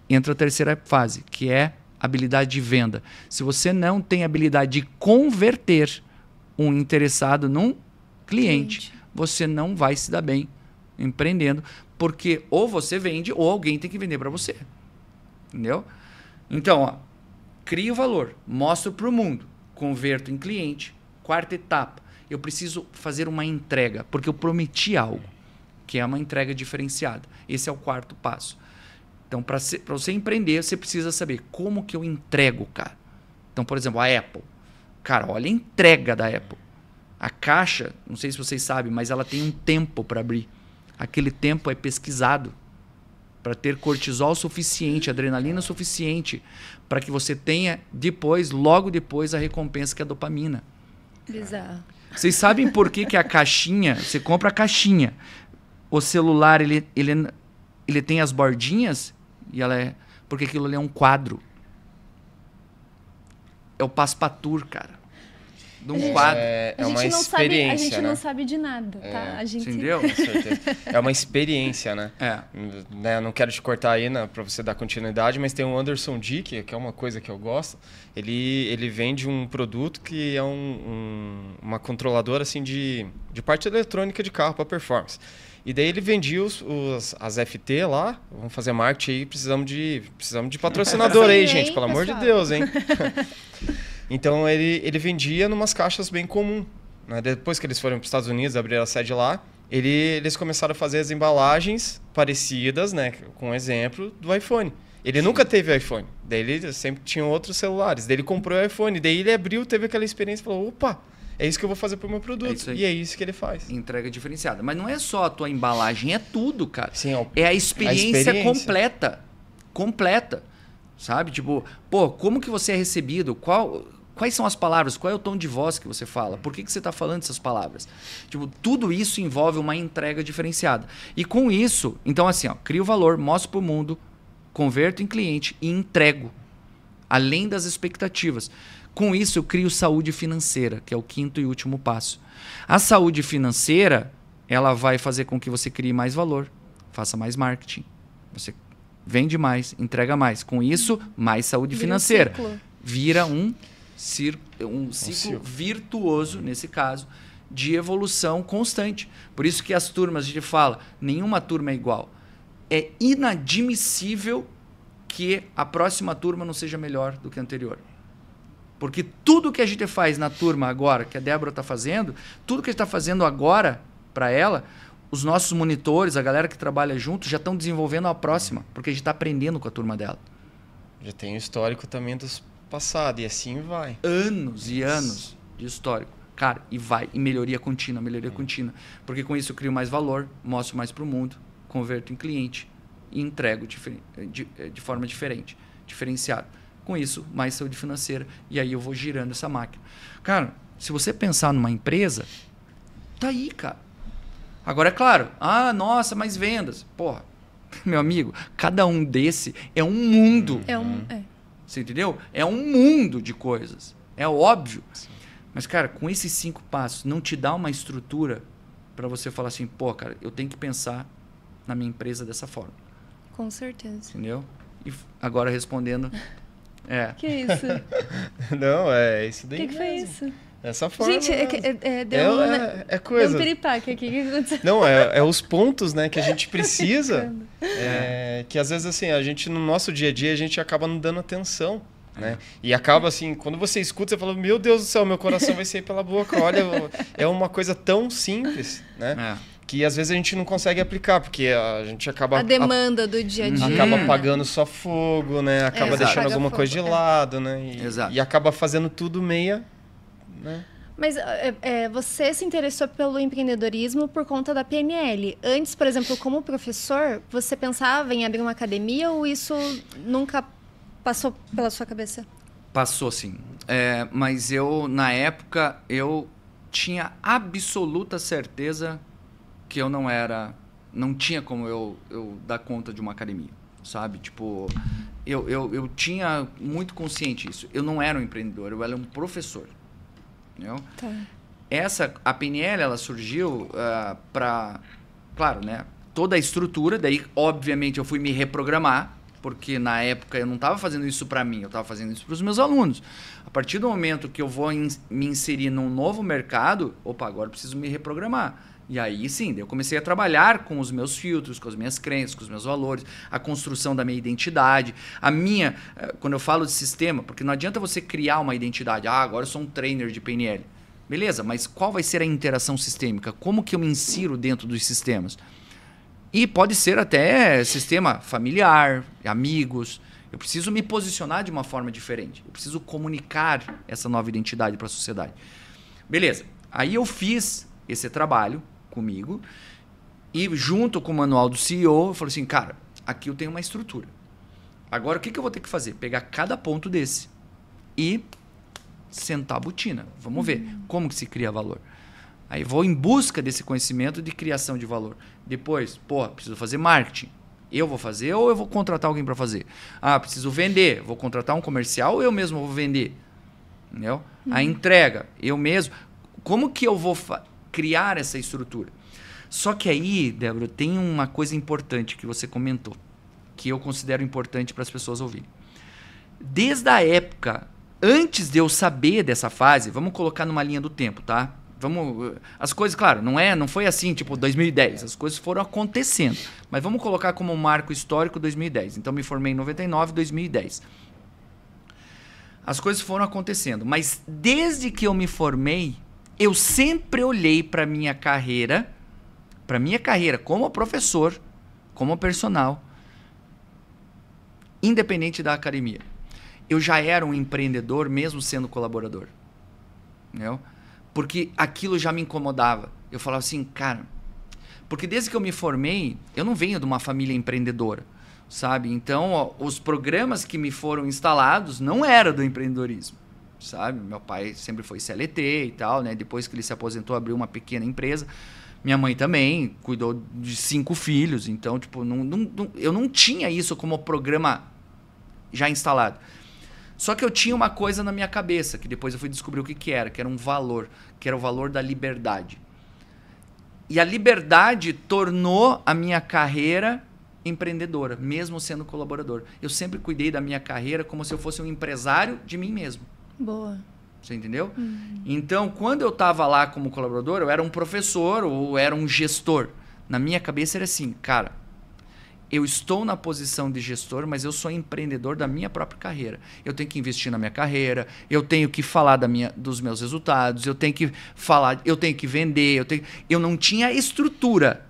[SPEAKER 3] Entra a terceira fase, que é habilidade de venda. Se você não tem habilidade de converter um interessado num cliente, você não vai se dar bem empreendendo, porque ou você vende ou alguém tem que vender para você. Entendeu? Então, ó, crio valor, mostro para o mundo, converto em cliente. Quarta etapa, eu preciso fazer uma entrega, porque eu prometi algo, que é uma entrega diferenciada. Esse é o quarto passo. Então, para você empreender, você precisa saber como que eu entrego, cara. Então, por exemplo, a Apple. Cara, olha a entrega da Apple. A caixa, não sei se vocês sabem, mas ela tem um tempo para abrir. Aquele tempo é pesquisado para ter cortisol suficiente, adrenalina suficiente, para que você tenha depois, logo depois, a recompensa que é a dopamina.
[SPEAKER 1] Bizarro.
[SPEAKER 3] Vocês sabem por que a caixinha, você compra a caixinha, o celular ele tem as bordinhas e porque aquilo ali é um quadro. É o Passepartout, cara. De um quadro.
[SPEAKER 2] É uma experiência,
[SPEAKER 1] a gente
[SPEAKER 2] né?
[SPEAKER 1] não sabe de nada, tá? A gente...
[SPEAKER 3] Entendeu?
[SPEAKER 2] Com certeza. É uma experiência, né?
[SPEAKER 3] É.
[SPEAKER 2] Não quero te cortar aí para você dar continuidade, mas tem o Anderson Dick, que é uma coisa que eu gosto. Ele vende um produto que é uma controladora assim, de parte eletrônica de carro para performance. E daí ele vendia as FT lá. Vamos fazer marketing aí, precisamos de patrocinador aí, gente, pelo amor de Deus, hein? Então ele vendia numas caixas bem comum, né? Depois que eles foram para os Estados Unidos, abriram a sede lá, eles começaram a fazer as embalagens parecidas, né, com o exemplo do iPhone. Ele nunca teve iPhone, daí ele sempre tinha outros celulares, daí ele comprou o iPhone, daí ele abriu, teve aquela experiência e falou, opa, é isso que eu vou fazer pro meu produto. E é isso que ele faz.
[SPEAKER 3] Entrega diferenciada. Mas não é só a tua embalagem, é tudo, cara.
[SPEAKER 2] Sim,
[SPEAKER 3] é a experiência completa. Completa. Sabe? Tipo, pô, como que você é recebido? Quais são as palavras? Qual é o tom de voz que você fala? Por que você está falando essas palavras? Tipo, tudo isso envolve uma entrega diferenciada. E com isso, então assim, ó, crio valor, mostro para o mundo, converto em cliente e entrego, além das expectativas. Com isso, eu crio saúde financeira, que é o quinto e último passo. A saúde financeira, ela vai fazer com que você crie mais valor, faça mais marketing. Você vende mais, entrega mais. Com isso, mais saúde financeira. Vira um ciclo virtuoso, nesse caso, de evolução constante. Por isso que as turmas, a gente fala, nenhuma turma é igual. É inadmissível que a próxima turma não seja melhor do que a anterior. Porque tudo que a gente faz na turma agora, que a Débora está fazendo, tudo que a gente está fazendo agora para ela, os nossos monitores, a galera que trabalha junto, já estão desenvolvendo a próxima, porque a gente está aprendendo com a turma dela.
[SPEAKER 2] Já tem o histórico também dos passados, e assim vai.
[SPEAKER 3] Anos e anos de histórico. Cara, e vai, e melhoria contínua. Contínua. Porque com isso eu crio mais valor, mostro mais para o mundo, converto em cliente e entrego de forma diferente, diferenciada. Com isso, mais saúde financeira. E aí eu vou girando essa máquina. Cara, se você pensar numa empresa, tá aí, cara. Agora, é claro, nossa, mas vendas. Porra, meu amigo, cada um desse é um mundo. Você entendeu? É um mundo de coisas. É óbvio. Sim. Mas, cara, com esses 5 passos, não te dá uma estrutura para você falar assim, pô, cara, eu tenho que pensar na minha empresa dessa forma.
[SPEAKER 1] Com certeza.
[SPEAKER 3] Entendeu? E agora respondendo...
[SPEAKER 1] Que isso?
[SPEAKER 2] Não, é isso daí.
[SPEAKER 1] O que foi isso?
[SPEAKER 2] Dessa forma.
[SPEAKER 1] Gente,
[SPEAKER 2] é coisa.
[SPEAKER 1] Deu um piripaque aqui. O que aconteceu?
[SPEAKER 2] Não, é os pontos, né, que a gente precisa. Que às vezes, assim, a gente, no nosso dia a dia, a gente acaba não dando atenção. Né? E acaba assim, quando você escuta, você fala, meu Deus do céu, meu coração vai sair pela boca. Olha, é uma coisa tão simples, né? Que às vezes a gente não consegue aplicar, porque a gente acaba...
[SPEAKER 1] A demanda do dia a dia.
[SPEAKER 2] Acaba apagando só fogo, né? Acaba deixando alguma coisa de lado, né? E acaba fazendo tudo meia... Né?
[SPEAKER 1] Mas você se interessou pelo empreendedorismo por conta da PNL. Antes, por exemplo, como professor, você pensava em abrir uma academia ou isso nunca passou pela sua cabeça?
[SPEAKER 3] Passou, sim. Mas eu, na época, eu tinha absoluta certeza que eu não tinha como eu dar conta de uma academia, sabe? Tipo, eu tinha muito consciente isso. Eu não era um empreendedor, eu era um professor. Entendeu?
[SPEAKER 1] Tá.
[SPEAKER 3] A PNL, ela surgiu para... Claro, né? Toda a estrutura, daí, obviamente, eu fui me reprogramar, porque na época eu não estava fazendo isso para mim, eu estava fazendo isso para os meus alunos. A partir do momento que eu vou me inserir num novo mercado, opa, agora eu preciso me reprogramar. E aí sim, eu comecei a trabalhar com os meus filtros, com as minhas crenças, com os meus valores, a construção da minha identidade, quando eu falo de sistema, porque não adianta você criar uma identidade, agora eu sou um trainer de PNL. Beleza, mas qual vai ser a interação sistêmica? Como que eu me insiro dentro dos sistemas? E pode ser até sistema familiar, amigos. Eu preciso me posicionar de uma forma diferente. Eu preciso comunicar essa nova identidade para a sociedade. Beleza. Aí eu fiz esse trabalho comigo e junto com o manual do CEO, eu falei assim, cara, aqui eu tenho uma estrutura. Agora o que eu vou ter que fazer? Pegar cada ponto desse e sentar a botina. Vamos ver como que se cria valor. Aí vou em busca desse conhecimento de criação de valor. Depois, preciso fazer marketing. Eu vou fazer ou eu vou contratar alguém para fazer? Preciso vender. Vou contratar um comercial ou eu mesmo vou vender? Entendeu? A entrega, eu mesmo. Como que eu vou criar essa estrutura? Só que aí, Débora, tem uma coisa importante que você comentou, que eu considero importante para as pessoas ouvirem. Desde a época, antes de eu saber dessa fase, vamos colocar numa linha do tempo, tá? As coisas, claro, não foi assim, tipo 2010. As coisas foram acontecendo. Mas vamos colocar como um marco histórico 2010. Então, me formei em 99, 2010. As coisas foram acontecendo. Mas desde que eu me formei, eu sempre olhei para minha carreira como professor, como personal, independente da academia. Eu já era um empreendedor, mesmo sendo colaborador. Entendeu? Porque aquilo já me incomodava. Eu falava assim, cara... Porque desde que eu me formei, eu não venho de uma família empreendedora, sabe? Então, os programas que me foram instalados não eram do empreendedorismo, sabe? Meu pai sempre foi CLT e tal, né? Depois que ele se aposentou, abriu uma pequena empresa. Minha mãe também cuidou de 5 filhos. Então, tipo, eu não tinha isso como programa já instalado. Só que eu tinha uma coisa na minha cabeça, que depois eu fui descobrir o que era um valor, que era o valor da liberdade. E a liberdade tornou a minha carreira empreendedora, mesmo sendo colaborador. Eu sempre cuidei da minha carreira como se eu fosse um empresário de mim mesmo.
[SPEAKER 1] Boa.
[SPEAKER 3] Você entendeu? Então, quando eu estava lá como colaborador, eu era um professor ou era um gestor. Na minha cabeça era assim, cara... Eu estou na posição de gestor, mas eu sou empreendedor da minha própria carreira. Eu tenho que investir na minha carreira, eu tenho que falar dos meus resultados, eu tenho que falar, eu tenho que vender, eu não tinha estrutura,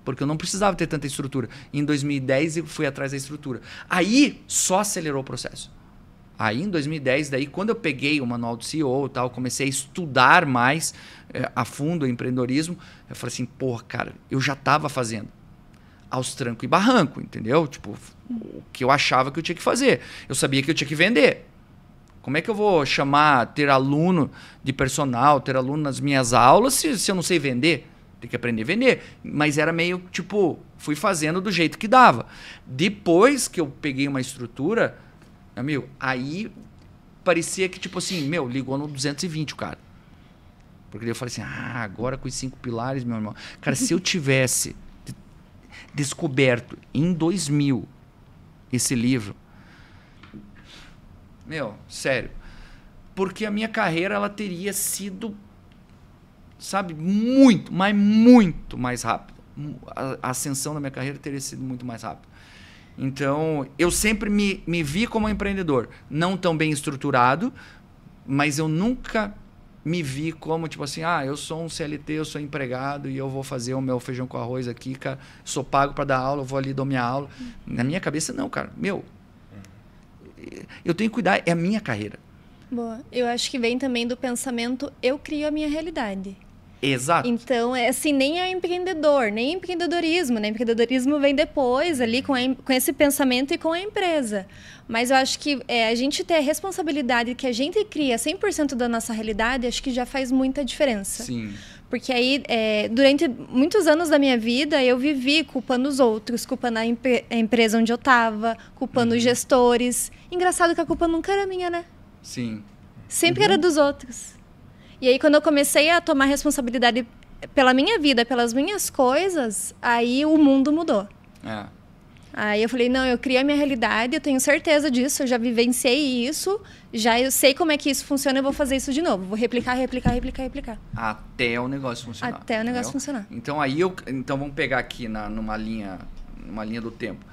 [SPEAKER 3] porque eu não precisava ter tanta estrutura. Em 2010 eu fui atrás da estrutura. Aí só acelerou o processo. Aí em 2010, daí, quando eu peguei o manual do CEO e tal, comecei a estudar mais a fundo o empreendedorismo, eu falei assim, cara, eu já estava fazendo. Aos tranco e barranco, entendeu? Tipo, o que eu achava que eu tinha que fazer. Eu sabia que eu tinha que vender. Como é que eu vou ter aluno de personal, ter aluno nas minhas aulas, se eu não sei vender? Tem que aprender a vender. Mas era meio, tipo, fui fazendo do jeito que dava. Depois que eu peguei uma estrutura, aí parecia que, tipo assim, ligou no 220 o cara. Porque daí eu falei assim, agora com os 5 pilares, meu irmão. Cara, se eu tivesse... descoberto em 2000 esse livro, sério, porque a minha carreira ela teria sido, sabe, muito, mas muito mais rápida. A ascensão da minha carreira teria sido muito mais rápida. Então, eu sempre me vi como um empreendedor, não tão bem estruturado, mas eu nunca me vi como, tipo assim, eu sou um CLT, eu sou empregado e eu vou fazer o meu feijão com arroz aqui, cara, sou pago para dar aula, eu vou ali, dou minha aula. Na minha cabeça, não, cara. Eu tenho que cuidar, é a minha carreira.
[SPEAKER 1] Boa. Eu acho que vem também do pensamento, eu crio a minha realidade.
[SPEAKER 3] Exato.
[SPEAKER 1] Então, é assim, nem é empreendedor, nem empreendedorismo, né? Empreendedorismo vem depois, ali, com esse pensamento e com a empresa. Mas eu acho que a gente ter a responsabilidade que a gente cria 100% da nossa realidade, acho que já faz muita diferença.
[SPEAKER 3] Sim.
[SPEAKER 1] Porque aí, durante muitos anos da minha vida, eu vivi culpando os outros, culpando a empresa onde eu estava, culpando os gestores. Engraçado que a culpa nunca era minha, né?
[SPEAKER 3] Sim.
[SPEAKER 1] Sempre era dos outros. E aí, quando eu comecei a tomar responsabilidade pela minha vida, pelas minhas coisas, aí o mundo mudou.
[SPEAKER 3] É.
[SPEAKER 1] Aí eu falei, não, eu crio a minha realidade, eu tenho certeza disso, eu já vivenciei isso, já eu sei como é que isso funciona, eu vou fazer isso de novo. Vou replicar.
[SPEAKER 3] Até o negócio funcionar.
[SPEAKER 1] Até o negócio funcionar.
[SPEAKER 3] Então, então vamos pegar aqui numa linha do tempo.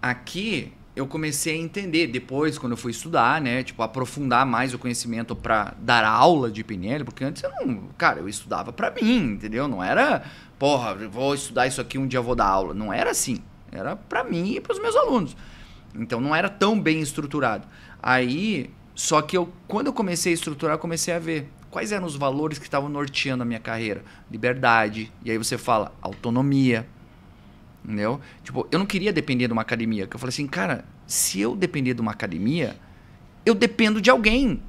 [SPEAKER 3] Aqui eu comecei a entender, depois, quando eu fui estudar, né? Tipo, aprofundar mais o conhecimento para dar aula de PNL, porque antes eu estudava para mim, entendeu? Não era, porra, vou estudar isso aqui, um dia eu vou dar aula. Não era assim. Era para mim e para os meus alunos. Então, não era tão bem estruturado. Aí, só que quando eu comecei a estruturar, eu comecei a ver quais eram os valores que estavam norteando a minha carreira. Liberdade, e aí você fala autonomia, entendeu? Tipo, eu não queria depender de uma academia. Porque eu falei assim, cara, se eu depender de uma academia, eu dependo de alguém,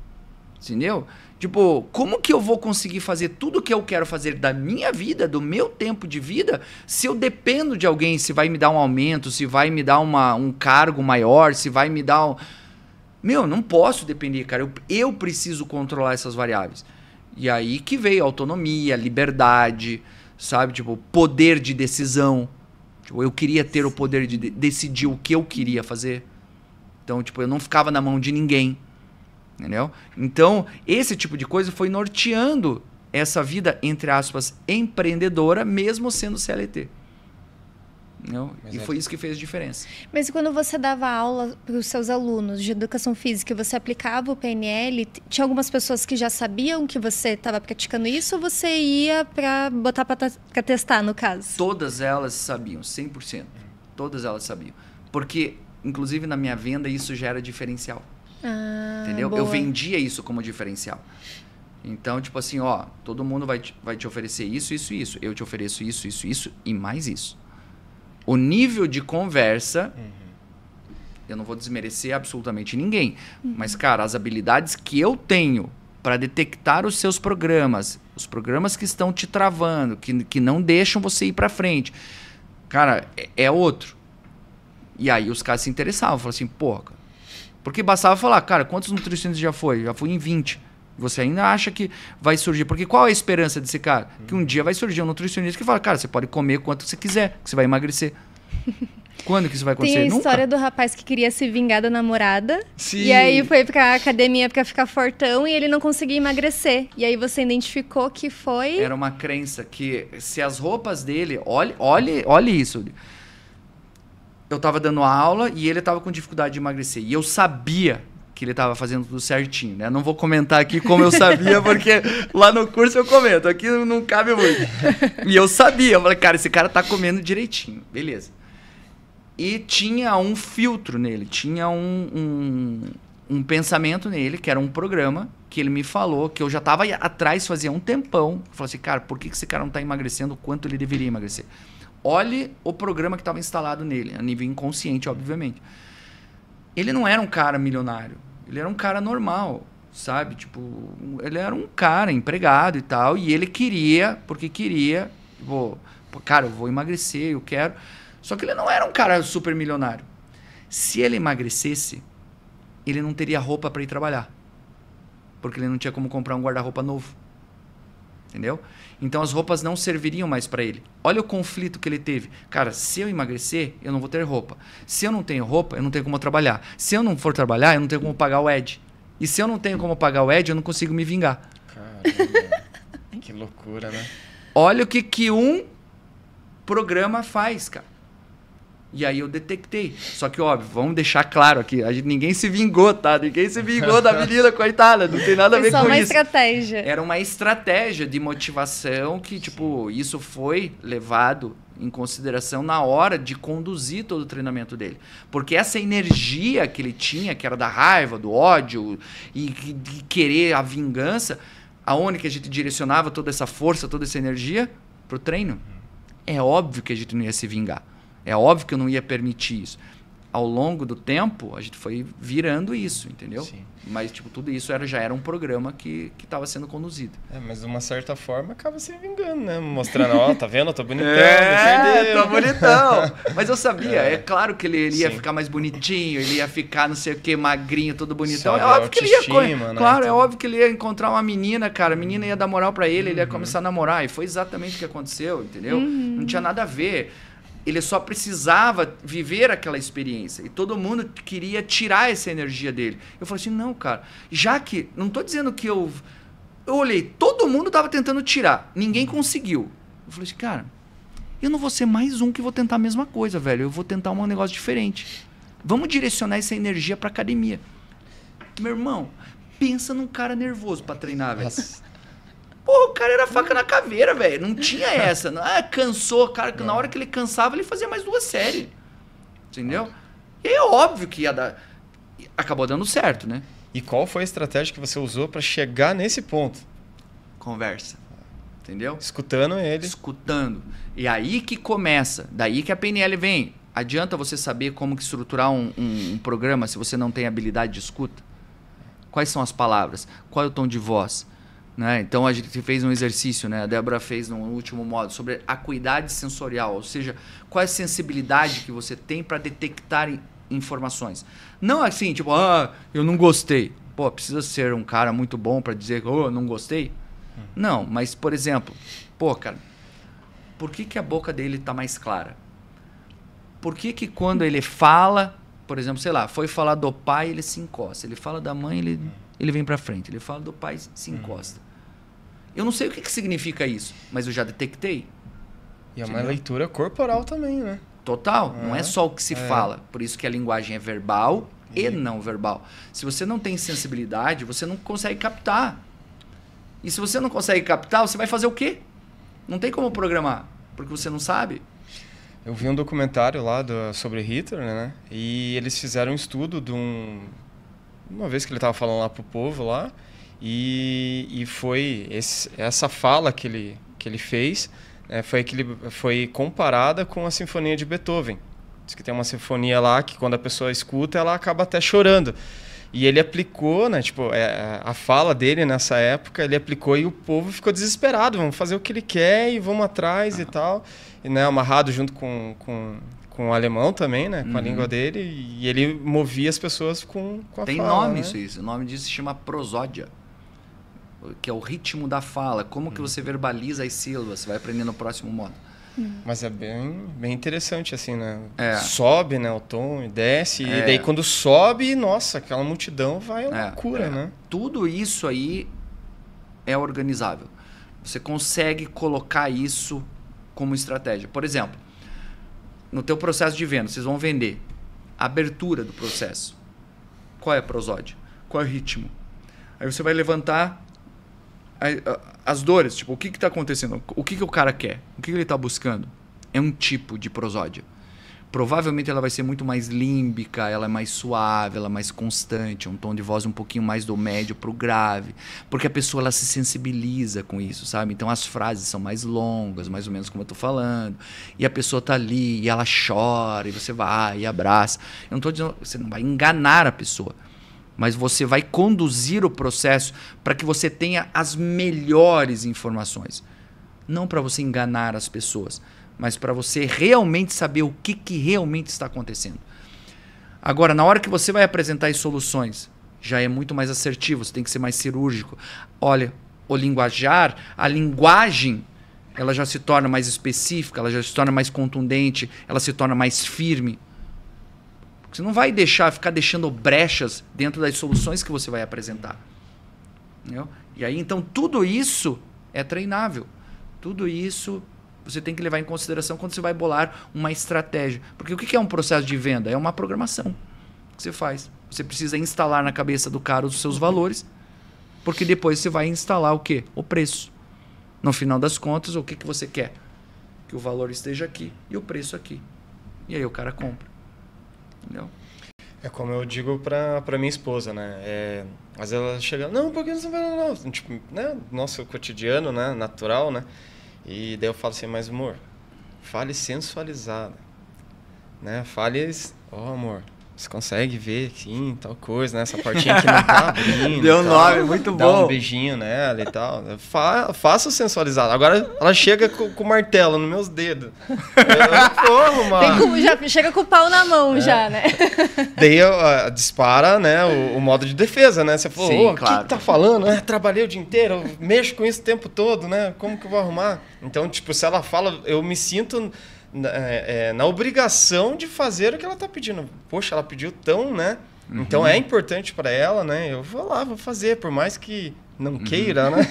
[SPEAKER 3] entendeu? Tipo, como que eu vou conseguir fazer tudo o que eu quero fazer da minha vida, do meu tempo de vida, se eu dependo de alguém, se vai me dar um aumento, se vai me dar um cargo maior, se vai me dar não posso depender, cara. Eu preciso controlar essas variáveis. E aí que veio a autonomia, liberdade, sabe? Tipo, poder de decisão. Tipo, eu queria ter o poder de decidir o que eu queria fazer. Então, tipo, eu não ficava na mão de ninguém. Entendeu? Então, esse tipo de coisa foi norteando essa vida, entre aspas, empreendedora, mesmo sendo CLT. Entendeu? E foi isso que fez a diferença.
[SPEAKER 1] Mas quando você dava aula para os seus alunos de educação física, você aplicava o PNL, tinha algumas pessoas que já sabiam que você estava praticando isso, ou você ia para botar para testar, no caso?
[SPEAKER 3] Todas elas sabiam, 100%. Todas elas sabiam. Porque, inclusive, na minha venda, isso já era diferencial. Entendeu?
[SPEAKER 1] Boa.
[SPEAKER 3] Eu vendia isso como diferencial. Então, tipo assim, ó, todo mundo vai te oferecer isso. Eu te ofereço isso e mais isso. O nível de conversa, eu não vou desmerecer absolutamente ninguém, mas, cara, as habilidades que eu tenho para detectar os seus programas, os programas que estão te travando, que não deixam você ir para frente, cara, é outro. E aí os caras se interessavam, falavam assim, porra, porque bastava falar, cara, quantos nutricionistas já foi? Já fui em 20. Você ainda acha que vai surgir? Porque qual é a esperança desse cara? Que um dia vai surgir um nutricionista que fala, cara, você pode comer quanto você quiser, que você vai emagrecer. Quando que isso vai acontecer?
[SPEAKER 1] Tem a história
[SPEAKER 3] Nunca.
[SPEAKER 1] do rapaz que queria se vingar da namorada.
[SPEAKER 3] Sim.
[SPEAKER 1] E aí foi pra academia pra ficar fortão e ele não conseguia emagrecer. E aí você identificou que foi...
[SPEAKER 3] Era uma crença que se as roupas dele... Olhe isso. Eu tava dando aula e ele tava com dificuldade de emagrecer. E eu sabia que ele tava fazendo tudo certinho, né? Não vou comentar aqui como eu sabia, porque lá no curso eu comento. Aqui não cabe muito. E eu sabia. Eu falei, cara, esse cara tá comendo direitinho. Beleza. E tinha um filtro nele. Tinha um pensamento nele, que era um programa, que ele me falou, que eu já tava atrás fazia um tempão. Falei assim, cara, por que esse cara não tá emagrecendo o quanto ele deveria emagrecer? Olhe o programa que estava instalado nele, a nível inconsciente, obviamente. Ele não era um cara milionário. Ele era um cara normal, sabe? Tipo, ele era um cara empregado e tal. E ele queria, porque queria, cara, eu vou emagrecer, eu quero. Só que ele não era um cara super milionário. Se ele emagrecesse, ele não teria roupa para ir trabalhar. Porque ele não tinha como comprar um guarda-roupa novo. Entendeu? Então as roupas não serviriam mais para ele. Olha o conflito que ele teve. Cara, se eu emagrecer, eu não vou ter roupa. Se eu não tenho roupa, eu não tenho como trabalhar. Se eu não for trabalhar, eu não tenho como pagar o Ed. E se eu não tenho como pagar o Ed, eu não consigo me vingar.
[SPEAKER 2] Caramba, que loucura, né?
[SPEAKER 3] Olha o que um programa faz, cara. E aí eu detectei. Só que, óbvio, vamos deixar claro aqui. Ninguém se vingou, tá? Ninguém se vingou da menina, coitada. Não tem nada a ver com isso.
[SPEAKER 1] Foi só uma estratégia.
[SPEAKER 3] Era uma estratégia de motivação que, tipo, isso foi levado em consideração na hora de conduzir todo o treinamento dele. Porque essa energia que ele tinha, que era da raiva, do ódio e de querer a vingança, aonde que a gente direcionava toda essa força, toda essa energia? Pro treino. É óbvio que a gente não ia se vingar. É óbvio que eu não ia permitir isso. Ao longo do tempo, a gente foi virando isso, entendeu?
[SPEAKER 2] Sim.
[SPEAKER 3] Mas, tipo, tudo isso já era um programa que estava sendo conduzido.
[SPEAKER 2] Mas de uma certa forma acaba se vingando, né? Mostrando, ó, tá vendo? Eu tô bonitão,
[SPEAKER 3] tô bonitão. Mas eu sabia, é claro que ele ia
[SPEAKER 2] Sim.
[SPEAKER 3] ficar mais bonitinho, ele ia ficar não sei o que, magrinho, todo bonitão.
[SPEAKER 2] Sobe
[SPEAKER 3] É óbvio que ele ia.
[SPEAKER 2] autoestima, né?
[SPEAKER 3] Claro, é
[SPEAKER 2] Então-
[SPEAKER 3] óbvio que ele ia encontrar uma menina, cara. A menina ia dar moral pra ele ia começar a namorar. E foi exatamente o que aconteceu, entendeu? Não tinha nada a ver. Ele só precisava viver aquela experiência. E todo mundo queria tirar essa energia dele. Eu falei assim, não, cara. Já que... Não tô dizendo que eu... Eu olhei, todo mundo tava tentando tirar. Ninguém conseguiu. Eu falei assim, cara, eu não vou ser mais um que vou tentar a mesma coisa, velho. Eu vou tentar um negócio diferente. Vamos direcionar essa energia pra academia. Meu irmão, pensa num cara nervoso pra treinar, velho.
[SPEAKER 2] Nossa.
[SPEAKER 3] Pô, o cara era faca na caveira, velho. Não tinha essa. Cansou. Cara, na hora que ele cansava, ele fazia mais 2 séries. Entendeu? E é óbvio que ia dar... Acabou dando certo, né?
[SPEAKER 2] E qual foi a estratégia que você usou para chegar nesse ponto?
[SPEAKER 3] Conversa. Entendeu?
[SPEAKER 2] Escutando ele.
[SPEAKER 3] Escutando. E aí que começa. Daí que a PNL vem. Adianta você saber como que estruturar um programa se você não tem habilidade de escuta? Quais são as palavras? Qual é o tom de voz? Né? Então a gente fez um exercício, né? A Débora fez no último módulo sobre acuidade sensorial, ou seja, qual é a sensibilidade que você tem para detectar informações. Não assim, tipo, eu não gostei. Pô, precisa ser um cara muito bom para dizer que eu não gostei? Não, mas por exemplo, pô, cara, por que a boca dele tá mais clara? Por que quando ele fala, por exemplo, sei lá, foi falar do pai, ele se encosta. Ele fala da mãe, ele vem para frente. Ele fala do pai, se encosta. Eu não sei o que significa isso, mas eu já detectei.
[SPEAKER 2] E é uma leitura corporal também, né?
[SPEAKER 3] Total. Não é só o que se fala. Por isso que a linguagem é verbal e não verbal. Se você não tem sensibilidade, você não consegue captar. E se você não consegue captar, você vai fazer o quê? Não tem como programar, porque você não sabe.
[SPEAKER 2] Eu vi um documentário lá sobre Hitler, né? E eles fizeram um estudo de uma vez que ele estava falando lá pro povo lá, e foi essa fala que ele fez, né, foi comparada com a Sinfonia de Beethoven. Diz que tem uma sinfonia lá que quando a pessoa escuta, ela acaba até chorando. E ele aplicou, né, tipo, a fala dele nessa época, ele aplicou e o povo ficou desesperado, vamos fazer o que ele quer e vamos atrás e tal. E, né, amarrado junto com o alemão também, né, com a língua dele, e ele movia as pessoas com a
[SPEAKER 3] Tem
[SPEAKER 2] fala.
[SPEAKER 3] nome
[SPEAKER 2] né?
[SPEAKER 3] isso. O nome disso se chama prosódia, que é o ritmo da fala. Como que você verbaliza as sílabas? Você vai aprender no próximo módulo.
[SPEAKER 2] Mas é bem interessante, assim, né?
[SPEAKER 3] É.
[SPEAKER 2] Sobe, né, o tom e desce. E daí quando sobe, nossa, aquela multidão vai à loucura, né?
[SPEAKER 3] Tudo isso aí é organizável. Você consegue colocar isso como estratégia. Por exemplo, no teu processo de venda, vocês vão vender. A abertura do processo. Qual é a prosódia? Qual é o ritmo? Aí você vai levantar as dores, tipo, o que está acontecendo? O que o cara quer? O que ele está buscando? É um tipo de prosódia. Provavelmente ela vai ser muito mais límbica, ela é mais suave, ela é mais constante, um tom de voz um pouquinho mais do médio para o grave, porque a pessoa ela se sensibiliza com isso, sabe? Então as frases são mais longas, mais ou menos como eu estou falando, e a pessoa está ali, e ela chora, e você vai e abraça. Eu não estou dizendo, você não vai enganar a pessoa, mas você vai conduzir o processo para que você tenha as melhores informações. Não para você enganar as pessoas, mas para você realmente saber o que realmente está acontecendo. Agora, na hora que você vai apresentar as soluções, já é muito mais assertivo, você tem que ser mais cirúrgico. Olha, o linguajar, a linguagem, ela já se torna mais específica, ela já se torna mais contundente, ela se torna mais firme. Você não vai ficar deixando brechas dentro das soluções que você vai apresentar. Entendeu? E aí, então, tudo isso é treinável. Tudo isso você tem que levar em consideração quando você vai bolar uma estratégia. Porque o que é um processo de venda? É uma programação que você faz. Você precisa instalar na cabeça do cara os seus valores, porque depois você vai instalar o quê? O preço. No final das contas, o que você quer? Que o valor esteja aqui e o preço aqui. E aí o cara compra. Entendeu?
[SPEAKER 2] É como eu digo pra minha esposa, né? Às vezes ela chega, não, por que você não vai lá? Não? Tipo, né? Nosso cotidiano, né? Natural, né? E daí eu falo assim, mas amor, fale sensualizado, né? Fale, amor, você consegue ver, sim, tal coisa, né? Essa partinha que não tá abrindo.
[SPEAKER 3] Deu nome, muito
[SPEAKER 2] dá
[SPEAKER 3] bom.
[SPEAKER 2] Dá um beijinho nela e tal. Faça o sensualizado. Agora ela chega com o martelo nos meus dedos. Eu não vou arrumar.
[SPEAKER 1] Já chega com o pau na mão, já, né?
[SPEAKER 2] Daí dispara, né, o modo de defesa, né? Você falou,
[SPEAKER 3] Sim,
[SPEAKER 2] o
[SPEAKER 3] claro.
[SPEAKER 2] que tá falando? Trabalhei o dia inteiro, eu mexo com isso o tempo todo, né? Como que eu vou arrumar? Então, tipo, se ela fala, eu me sinto na obrigação de fazer o que ela tá pedindo. Poxa, ela pediu tão, né? Uhum. Então é importante para ela, né? Eu vou lá, vou fazer, por mais que não queira, né?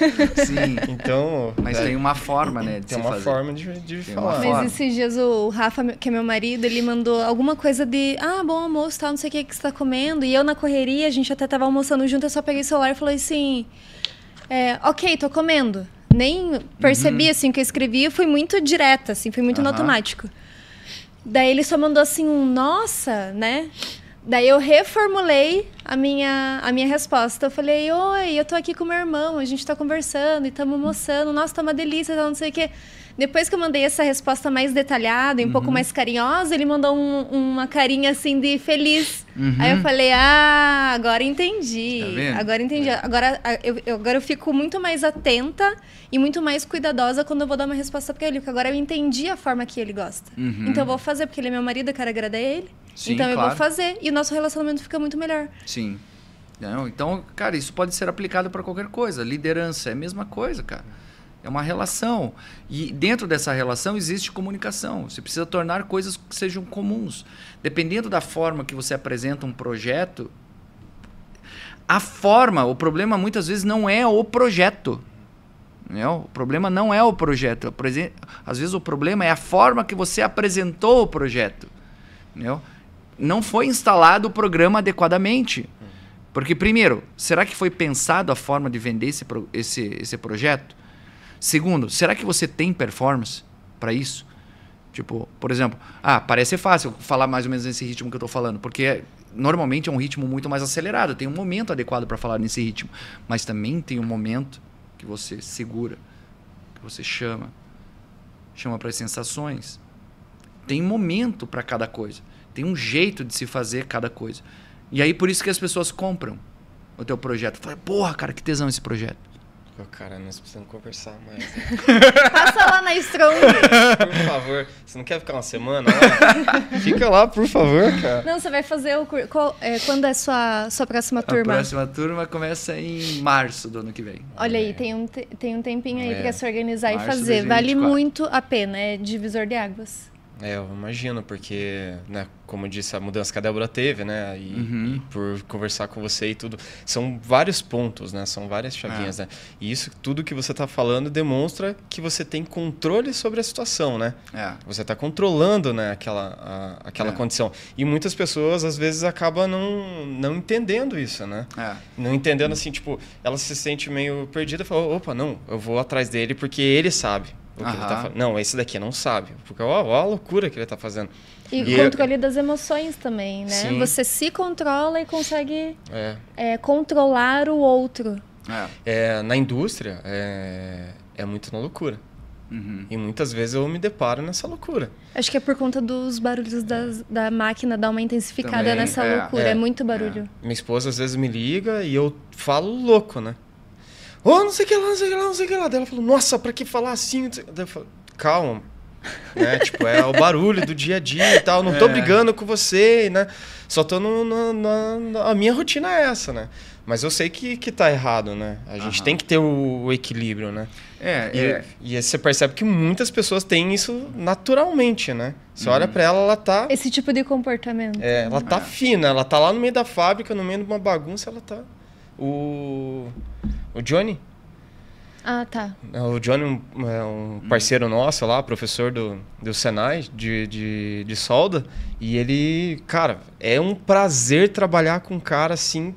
[SPEAKER 3] Sim.
[SPEAKER 2] Então,
[SPEAKER 3] mas tem uma forma, né?
[SPEAKER 2] Tem uma forma de falar.
[SPEAKER 1] Mas esses dias o Rafa, que é meu marido, ele mandou alguma coisa de bom almoço, tal, não sei o que você tá comendo. E eu na correria, a gente até tava almoçando junto, eu só peguei o celular e falei assim, ok, tô comendo. Nem percebi, assim, o que eu escrevi, eu fui muito direta, assim, fui muito no automático. Daí ele só mandou assim, nossa, né? Daí eu reformulei a minha resposta. Eu falei, oi, eu tô aqui com meu irmão, a gente tá conversando e estamos almoçando, nossa, tá uma delícia, não sei o quê. Depois que eu mandei essa resposta mais detalhada e um pouco mais carinhosa, ele mandou uma carinha assim de feliz. Aí eu falei, agora entendi.
[SPEAKER 3] Tá vendo?
[SPEAKER 1] Agora entendi. Agora eu fico muito mais atenta e muito mais cuidadosa quando eu vou dar uma resposta pra ele, porque agora eu entendi a forma que ele gosta. Então eu vou fazer, porque ele é meu marido, eu quero agradar ele.
[SPEAKER 3] Sim,
[SPEAKER 1] então eu
[SPEAKER 3] claro.
[SPEAKER 1] vou fazer. E o nosso relacionamento fica muito melhor.
[SPEAKER 3] Sim. Não, então, cara, isso pode ser aplicado para qualquer coisa. Liderança é a mesma coisa, cara. É uma relação. E dentro dessa relação existe comunicação. Você precisa tornar coisas que sejam comuns. Dependendo da forma que você apresenta um projeto, o problema muitas vezes não é o projeto. Não? O problema não é o projeto. Às vezes o problema é a forma que você apresentou o projeto. Não foi instalado o programa adequadamente. Porque, primeiro, será que foi pensado a forma de vender esse projeto? Segundo, será que você tem performance para isso? Tipo, por exemplo, parece fácil falar mais ou menos nesse ritmo que eu estou falando, porque normalmente é um ritmo muito mais acelerado, tem um momento adequado para falar nesse ritmo, mas também tem um momento que você segura, que você chama para as sensações. Tem um momento para cada coisa, tem um jeito de se fazer cada coisa. E aí por isso que as pessoas compram o teu projeto. Fala, porra, cara, que tesão esse projeto.
[SPEAKER 2] Cara, nós precisamos conversar mais.
[SPEAKER 1] Passa lá na Strong.
[SPEAKER 2] Por favor. Você não quer ficar uma semana lá? Fica lá, por favor, cara.
[SPEAKER 1] Não, você vai fazer o curso. Quando é sua próxima turma?
[SPEAKER 3] A próxima turma começa em março do ano que vem.
[SPEAKER 1] Olha aí, tem um tempinho aí pra se organizar e fazer.
[SPEAKER 3] 2024.
[SPEAKER 1] Vale muito a pena, é divisor de águas.
[SPEAKER 2] Eu imagino, porque, né, como eu disse, a mudança que a Débora teve, né, e por conversar com você e tudo, são vários pontos, né, são várias chavinhas, né, e isso, tudo que você está falando demonstra que você tem controle sobre a situação, né, você está controlando, né, aquela condição, e muitas pessoas, às vezes, acabam não entendendo isso, né, não entendendo, assim, tipo, ela se sente meio perdida, fala, opa, não, eu vou atrás dele porque ele sabe. O que ele tá não, esse daqui não sabe. Porque olha a loucura que ele tá fazendo.
[SPEAKER 1] E controle das emoções também, né?
[SPEAKER 2] Sim.
[SPEAKER 1] Você se controla e consegue controlar o outro.
[SPEAKER 2] Na indústria, é muito na loucura. E muitas vezes eu me deparo nessa loucura.
[SPEAKER 1] Acho que é por conta dos barulhos da máquina dar uma intensificada também, nessa loucura. É muito barulho.
[SPEAKER 2] Minha esposa às vezes me liga e eu falo louco, né? Não sei o que lá, não sei o que lá, não sei o que lá. Daí ela falou, nossa, pra que falar assim? Daí eu falo, calma, né? Tipo, é o barulho do dia a dia e tal. Não tô brigando com você, né? Só tô a minha rotina é essa, né? Mas eu sei que tá errado, né? A gente tem que ter o equilíbrio, né? E você percebe que muitas pessoas têm isso naturalmente, né? Você olha pra ela tá...
[SPEAKER 1] Esse tipo de comportamento.
[SPEAKER 2] Ela tá fina, ela tá lá no meio da fábrica, no meio de uma bagunça, ela tá... O Johnny.
[SPEAKER 1] Tá.
[SPEAKER 2] O Johnny é um parceiro nosso lá, professor do Senai de solda. E ele, cara, é um prazer trabalhar com um cara assim.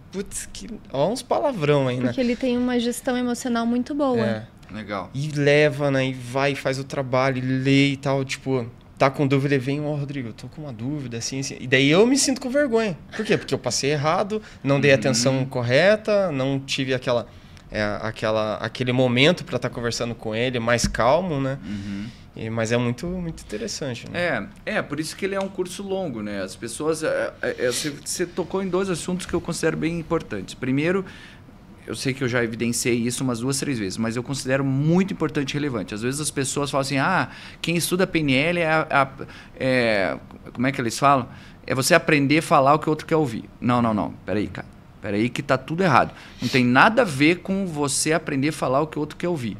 [SPEAKER 2] Putz, ó, uns palavrão aí, né?
[SPEAKER 1] Porque ele tem uma gestão emocional muito boa.
[SPEAKER 3] Legal.
[SPEAKER 2] E leva, né? E vai, faz o trabalho, e lê e tal. Tipo, tá com dúvida, ele vem, Rodrigo, eu tô com uma dúvida, assim. E daí eu me sinto com vergonha. Por quê? Porque eu passei errado, não dei a atenção correta, não tive aquele momento para estar conversando com ele, mais calmo, né? Mas é muito, muito interessante,
[SPEAKER 3] né? Por isso que ele é um curso longo, né? As pessoas... Você tocou em 2 assuntos que eu considero bem importantes. Primeiro, eu sei que eu já evidenciei isso umas 2, 3 vezes, mas eu considero muito importante e relevante. Às vezes as pessoas falam assim, quem estuda PNL como é que eles falam? É você aprender a falar o que o outro quer ouvir. Não. Peraí, cara. Peraí que tá tudo errado. Não tem nada a ver com você aprender a falar o que o outro quer ouvir.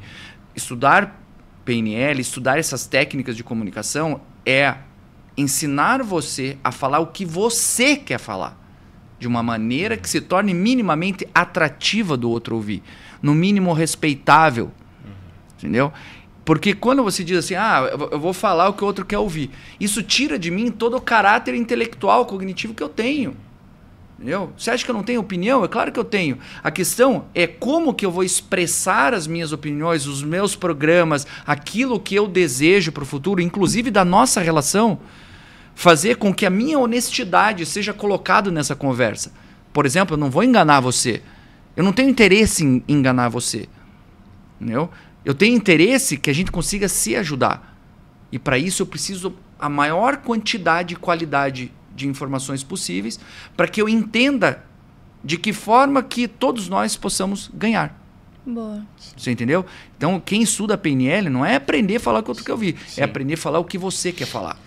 [SPEAKER 3] Estudar PNL, estudar essas técnicas de comunicação é ensinar você a falar o que você quer falar. De uma maneira que se torne minimamente atrativa do outro ouvir. No mínimo respeitável. Entendeu? Porque quando você diz assim, eu vou falar o que o outro quer ouvir, isso tira de mim todo o caráter intelectual, cognitivo que eu tenho. Entendeu? Você acha que eu não tenho opinião? É claro que eu tenho. A questão é como que eu vou expressar as minhas opiniões, os meus programas, aquilo que eu desejo para o futuro, inclusive da nossa relação, fazer com que a minha honestidade seja colocada nessa conversa. Por exemplo, eu não vou enganar você. Eu não tenho interesse em enganar você. Entendeu? Eu tenho interesse que a gente consiga se ajudar. E para isso eu preciso a maior quantidade e qualidade de informações possíveis para que eu entenda de que forma que todos nós possamos ganhar.
[SPEAKER 1] Boa.
[SPEAKER 3] Você entendeu? Então, quem estuda PNL não é aprender a falar o que o outro quer ouvir. Sim. É aprender a falar o que você quer falar.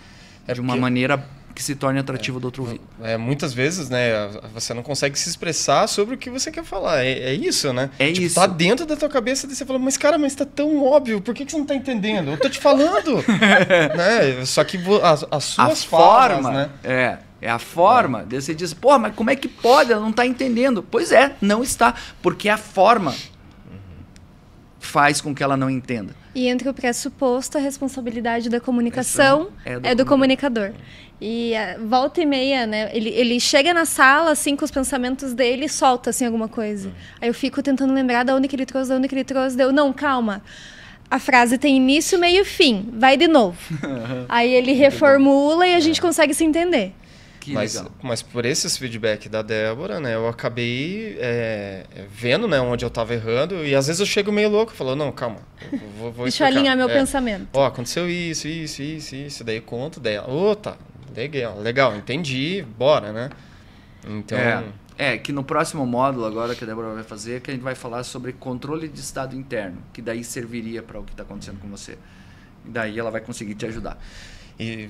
[SPEAKER 3] De uma maneira que se torne atrativa do outro ouvir.
[SPEAKER 2] Muitas vezes, né, você não consegue se expressar sobre o que você quer falar. É isso, né?
[SPEAKER 3] Isso.
[SPEAKER 2] Tá dentro da tua cabeça e você fala, mas cara, tá tão óbvio, por que você não tá entendendo? Eu tô te falando. Né? Só que as suas formas, né?
[SPEAKER 3] É a forma. Daí você diz, mas como é que pode? Ela não tá entendendo. Pois é, não está. Porque a forma faz com que ela não entenda.
[SPEAKER 1] E entre o pressuposto, a responsabilidade da comunicação é do comunicador. E volta e meia, né? Ele chega na sala, assim, com os pensamentos dele e solta, assim, alguma coisa. Aí eu fico tentando lembrar de onde que ele trouxe, Deu, não, calma. A frase tem início, meio e fim. Vai de novo. Aí ele reformula e a gente consegue se entender.
[SPEAKER 2] Mas por esses feedback da Débora, né, eu acabei vendo, né, onde eu estava errando, e às vezes eu chego meio louco, falo, não, calma, vou
[SPEAKER 1] Deixa eu alinhar meu pensamento.
[SPEAKER 2] Aconteceu isso, daí eu conto dela, tá, legal, entendi, bora, né? Então...
[SPEAKER 3] que no próximo módulo agora que a Débora vai fazer, que a gente vai falar sobre controle de estado interno, que daí serviria para o que está acontecendo com você. E daí ela vai conseguir te ajudar.
[SPEAKER 2] E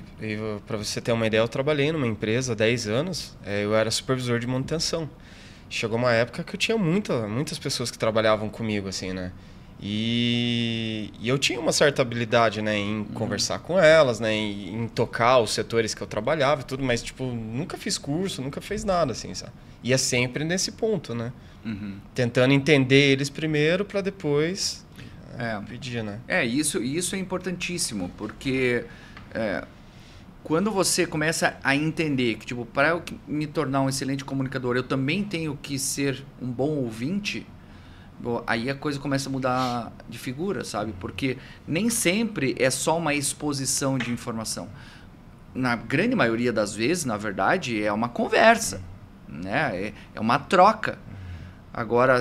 [SPEAKER 2] para você ter uma ideia, eu trabalhei numa empresa há 10 anos, eu era supervisor de manutenção. Chegou uma época que eu tinha muitas pessoas que trabalhavam comigo, assim, né? E eu tinha uma certa habilidade, né, em conversar com elas, né, em tocar os setores que eu trabalhava e tudo, mas, tipo, nunca fiz curso, nunca fiz nada, assim, sabe? E é sempre nesse ponto, né? Tentando entender eles primeiro para depois pedir, né?
[SPEAKER 3] Isso é importantíssimo, porque... quando você começa a entender que, tipo, para eu me tornar um excelente comunicador, eu também tenho que ser um bom ouvinte, aí a coisa começa a mudar de figura, sabe? Porque nem sempre é só uma exposição de informação. Na grande maioria das vezes, na verdade, é uma conversa, né? É uma troca. Agora,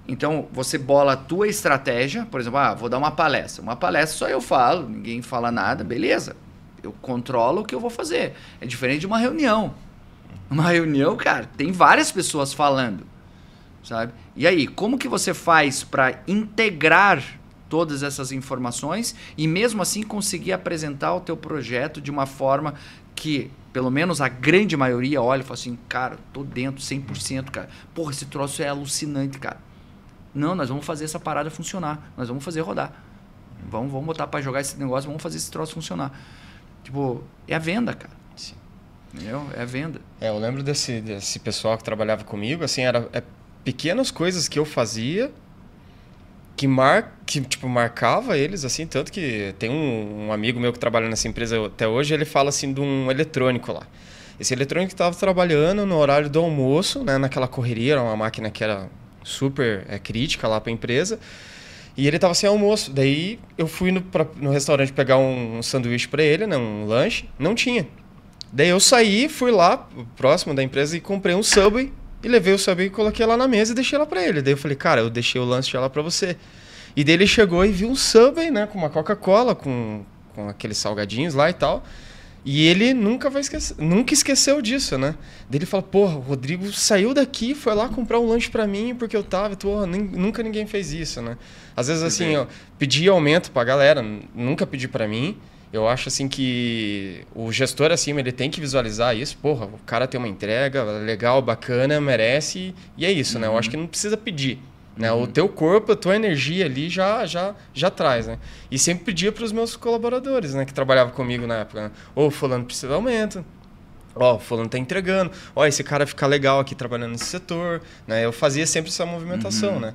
[SPEAKER 3] então, você bola a tua estratégia, por exemplo, vou dar uma palestra. Uma palestra só eu falo, ninguém fala nada, beleza. Eu controlo o que eu vou fazer. É diferente de uma reunião. Uma reunião, cara, tem várias pessoas falando, sabe? E aí, como que você faz para integrar todas essas informações e mesmo assim conseguir apresentar o teu projeto de uma forma que, pelo menos a grande maioria olha e fala assim, cara, tô dentro 100%, cara. Porra, esse troço é alucinante, cara. Não, nós vamos fazer essa parada funcionar. Nós vamos fazer rodar. Vamos botar para jogar esse negócio, vamos fazer esse troço funcionar. Tipo, é a venda, cara.
[SPEAKER 2] Sim.
[SPEAKER 3] Entendeu? É a venda.
[SPEAKER 2] Eu lembro desse pessoal que trabalhava comigo, assim, era pequenas coisas que eu fazia que tipo, marcava eles, assim, tanto que tem um amigo meu que trabalha nessa empresa até hoje, ele fala, assim, de um eletrônico lá. Esse eletrônico estava trabalhando no horário do almoço, né, naquela correria, era uma máquina que era super crítica lá para a empresa, E ele tava sem almoço. Daí eu fui no restaurante pegar um sanduíche para ele, né? Um lanche. Não tinha. Daí eu saí, fui lá, próximo da empresa, e comprei um Subway. E levei o Subway e coloquei lá na mesa e deixei lá para ele. Daí eu falei, cara, eu deixei o lanche lá para você. E daí ele chegou e viu um Subway, né? Com uma Coca-Cola, com aqueles salgadinhos lá e tal. E ele nunca esqueceu disso, né? Daí ele falou, porra, o Rodrigo saiu daqui, foi lá comprar um lanche pra mim porque eu tava... nunca ninguém fez isso, né? Às vezes, assim, eu pedi aumento pra galera, nunca pedi pra mim. Eu acho, assim, que o gestor acima, ele tem que visualizar isso. Porra, o cara tem uma entrega legal, bacana, merece. E é isso, né? Eu acho que não precisa pedir. Né? O teu corpo, a tua energia ali já traz, né? E sempre pedia para os meus colaboradores, né? Que trabalhavam comigo na época, né? Ô, fulano precisa de aumento. Ó, fulano tá entregando. Ó, esse cara fica legal aqui trabalhando nesse setor, né? Eu fazia sempre essa movimentação, né?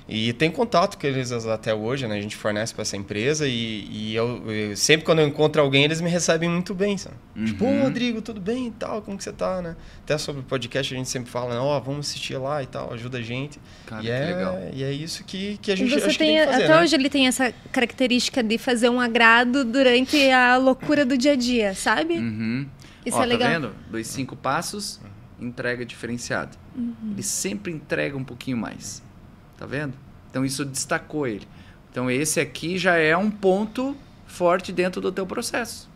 [SPEAKER 2] E tem contato com eles até hoje, né? A gente fornece para essa empresa e eu sempre quando eu encontro alguém, eles me recebem muito bem, sabe? Tipo, ô, Rodrigo, tudo bem e tal? Como que você tá, né? Até sobre o podcast a gente sempre fala, né? Ó, vamos assistir lá e tal, ajuda a gente.
[SPEAKER 3] Cara, que legal.
[SPEAKER 2] E é isso que a gente
[SPEAKER 1] acha
[SPEAKER 2] que tem que fazer,
[SPEAKER 1] até
[SPEAKER 2] né?
[SPEAKER 1] hoje ele tem essa característica de fazer um agrado durante a loucura do dia a dia, sabe? Isso é legal.
[SPEAKER 3] Tá vendo? 2, 5 passos, entrega diferenciada. Ele sempre entrega um pouquinho mais. Tá vendo? Então isso destacou ele. Então esse aqui já é um ponto forte dentro do teu processo.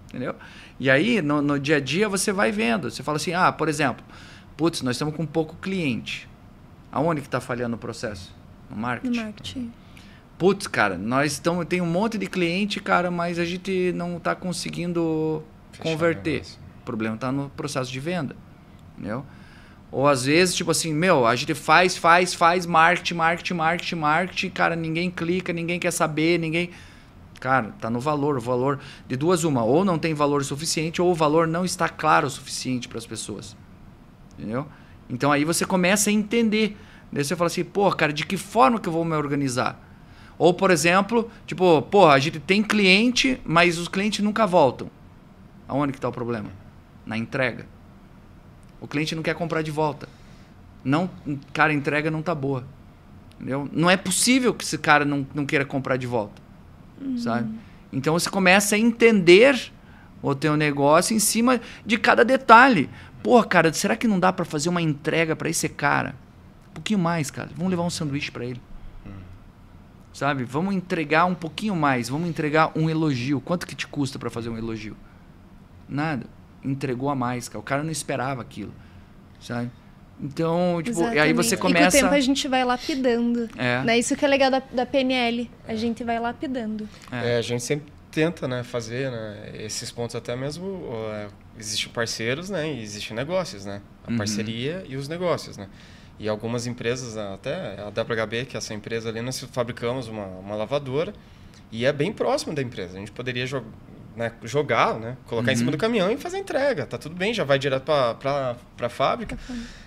[SPEAKER 3] Entendeu? E aí no dia a dia você vai vendo. Você fala assim, por exemplo, putz, nós estamos com pouco cliente. Aonde que está falhando o processo? No marketing.
[SPEAKER 1] No marketing.
[SPEAKER 3] Putz, cara, tem um monte de cliente, cara, mas a gente não está conseguindo converter. O problema está no processo de venda. Entendeu? Ou às vezes, tipo assim, a gente faz marketing, cara, ninguém clica, ninguém quer saber, ninguém... Cara, tá no valor. O valor de duas uma, ou não tem valor suficiente, ou o valor não está claro o suficiente para as pessoas. Entendeu? Então aí você começa a entender. Daí você fala assim, cara, de que forma que eu vou me organizar? Ou, por exemplo, tipo, a gente tem cliente, mas os clientes nunca voltam. Aonde que tá o problema? Na entrega. O cliente não quer comprar de volta. Não, cara, a entrega não tá boa. Entendeu? Não é possível que esse cara não queira comprar de volta. Sabe? Então você começa a entender o teu negócio em cima de cada detalhe. Cara, será que não dá para fazer uma entrega para esse cara? Um pouquinho mais, cara. Vamos levar um sanduíche para ele. Sabe? Vamos entregar um pouquinho mais. Vamos entregar um elogio. Quanto que te custa para fazer um elogio? Nada. Entregou a mais, cara. O cara não esperava aquilo, sabe? Então, tipo, e aí você começa...
[SPEAKER 1] E com o tempo a gente vai lapidando. Né? Isso que é legal da PNL. A gente vai lapidando.
[SPEAKER 2] A gente sempre tenta, né, fazer, né, esses pontos até mesmo... Existem parceiros, né? E existem negócios, né? A parceria e os negócios, né? E algumas empresas, até a WHB, que é essa empresa ali, nós fabricamos uma lavadora e é bem próximo da empresa. A gente poderia jogar, né? Colocar em cima do caminhão e fazer a entrega. Tá tudo bem, já vai direto para a fábrica.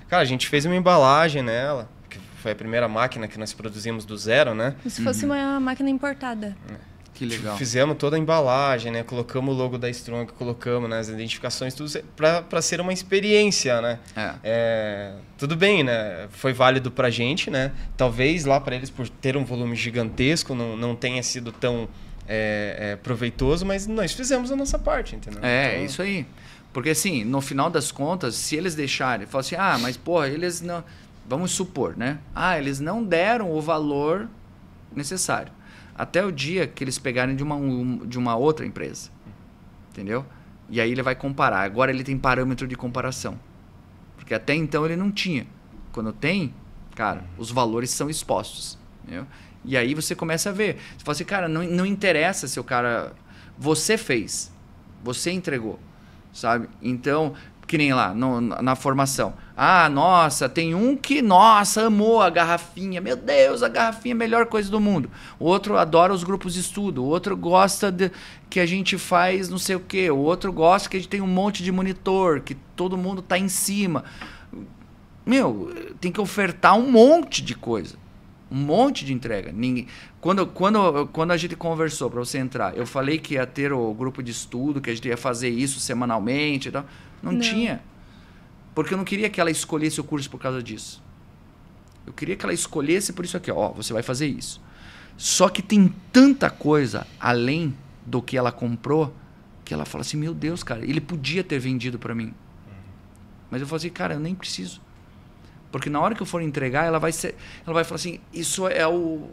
[SPEAKER 2] Cara, a gente fez uma embalagem nela, que foi a primeira máquina que nós produzimos do zero, né?
[SPEAKER 1] Como se fosse uma máquina importada.
[SPEAKER 3] Que legal.
[SPEAKER 2] Fizemos toda a embalagem, né? Colocamos o logo da Strong, colocamos, né, as identificações, tudo para ser uma experiência, né? Tudo bem, né? Foi válido pra gente, né? Talvez lá para eles, por ter um volume gigantesco, não tenha sido tão proveitoso, mas nós fizemos a nossa parte, entendeu?
[SPEAKER 3] Então... isso aí. Porque assim, no final das contas, se eles deixarem, falam assim, mas eles não... Vamos supor, né? Eles não deram o valor necessário. Até o dia que eles pegarem de uma outra empresa. Entendeu? E aí ele vai comparar. Agora ele tem parâmetro de comparação. Porque até então ele não tinha. Quando tem, cara, os valores são expostos. Entendeu? E aí você começa a ver. Você fala assim, cara, não interessa se o cara... Você fez. Você entregou. Sabe? Então, que nem lá na formação. Nossa, tem um que, amou a garrafinha. Meu Deus, a garrafinha é a melhor coisa do mundo. O outro adora os grupos de estudo. O outro gosta que a gente faz não sei o quê. O outro gosta que a gente tem um monte de monitor, que todo mundo tá em cima. Tem que ofertar um monte de coisa. Um monte de entrega. Quando a gente conversou para você entrar, eu falei que ia ter o grupo de estudo, que a gente ia fazer isso semanalmente e tal. Não tinha. Porque eu não queria que ela escolhesse o curso por causa disso. Eu queria que ela escolhesse por isso aqui. Você vai fazer isso. Só que tem tanta coisa além do que ela comprou que ela fala assim, meu Deus, cara, ele podia ter vendido para mim. Mas eu falo assim, cara, eu nem preciso. Porque na hora que eu for entregar, ela vai falar assim, isso é o...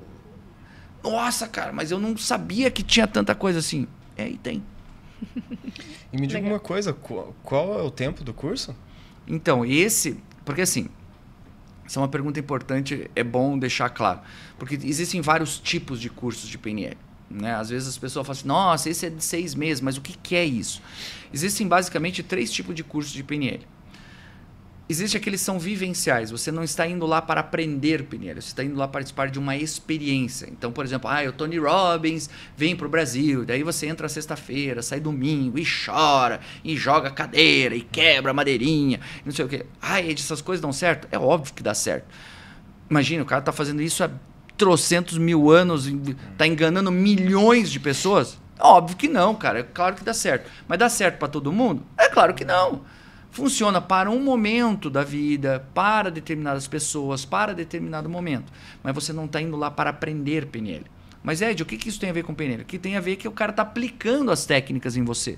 [SPEAKER 3] Nossa, cara, mas eu não sabia que tinha tanta coisa assim. E tem.
[SPEAKER 2] E me diga uma coisa, qual é o tempo do curso?
[SPEAKER 3] Então, porque assim, essa é uma pergunta importante, é bom deixar claro. Porque existem vários tipos de cursos de PNL. Né? Às vezes as pessoas falam assim, nossa, esse é de 6 meses, mas o que é isso? Existem basicamente 3 tipos de cursos de PNL. Existe aqueles que são vivenciais, você não está indo lá para aprender PNL, você está indo lá participar de uma experiência. Então, por exemplo, o Tony Robbins vem para o Brasil, daí você entra sexta-feira, sai domingo e chora, e joga cadeira, e quebra madeirinha, não sei o quê. Ed, essas coisas dão certo? É óbvio que dá certo. Imagina, o cara está fazendo isso há trocentos mil anos, está enganando milhões de pessoas? Óbvio que não, cara, é claro que dá certo. Mas dá certo para todo mundo? É claro que não. Funciona para um momento da vida, para determinadas pessoas, para determinado momento. Mas você não está indo lá para aprender PNL. Mas, Ed, o que isso tem a ver com PNL? O que tem a ver é que o cara está aplicando as técnicas em você.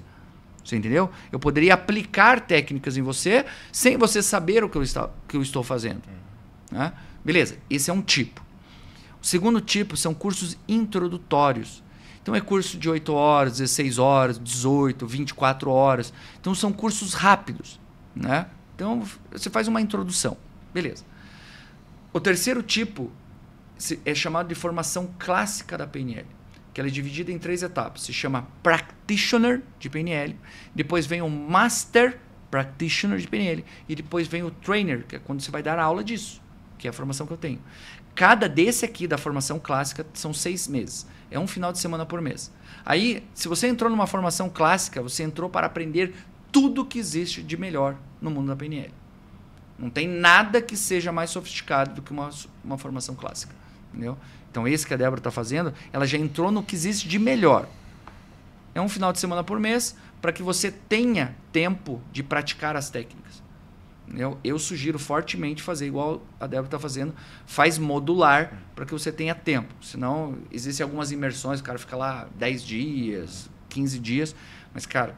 [SPEAKER 3] Você entendeu? Eu poderia aplicar técnicas em você sem você saber o que eu estou fazendo. Né? Beleza, esse é um tipo. O segundo tipo são cursos introdutórios. Então é curso de 8 horas, 16 horas, 18, 24 horas. Então são cursos rápidos. Né? Então você faz uma introdução. Beleza. O terceiro tipo é chamado de formação clássica da PNL, que ela é dividida em 3 etapas. Se chama Practitioner de PNL, depois vem o Master Practitioner de PNL e depois vem o Trainer, que é quando você vai dar aula disso, que é a formação que eu tenho. Cada desse aqui da formação clássica são 6 meses. É um final de semana por mês. Aí, se você entrou numa formação clássica, você entrou para aprender tudo que existe de melhor no mundo da PNL. Não tem nada que seja mais sofisticado do que uma formação clássica. Entendeu? Então, esse que a Débora está fazendo, ela já entrou no que existe de melhor. É um final de semana por mês para que você tenha tempo de praticar as técnicas. Eu sugiro fortemente fazer igual a Débora está fazendo, faz modular para que você tenha tempo. Senão, existem algumas imersões, o cara fica lá 10 dias, 15 dias, mas, cara,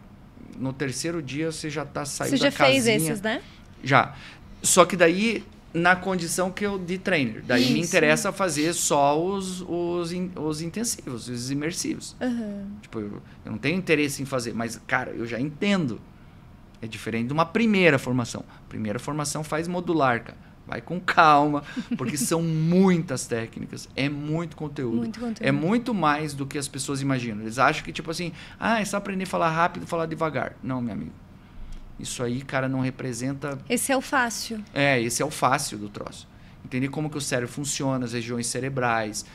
[SPEAKER 3] no terceiro dia você já está saindo da casinha. Você já fez esses, né? Já. Só que daí, na condição que eu de trainer. Daí me interessa fazer só os intensivos, os imersivos. Uhum. Tipo, eu não tenho interesse em fazer, mas, cara, eu já entendo. É diferente de uma primeira formação. Primeira formação faz modular, cara. Vai com calma, porque são muitas técnicas. É muito conteúdo. Muito conteúdo. É muito mais do que as pessoas imaginam. Eles acham que, tipo assim, é só aprender a falar rápido, falar devagar. Não, meu amigo. Isso aí, cara, não representa...
[SPEAKER 1] Esse é o fácil.
[SPEAKER 3] Esse é o fácil do troço. Entender como que o cérebro funciona, as regiões cerebrais,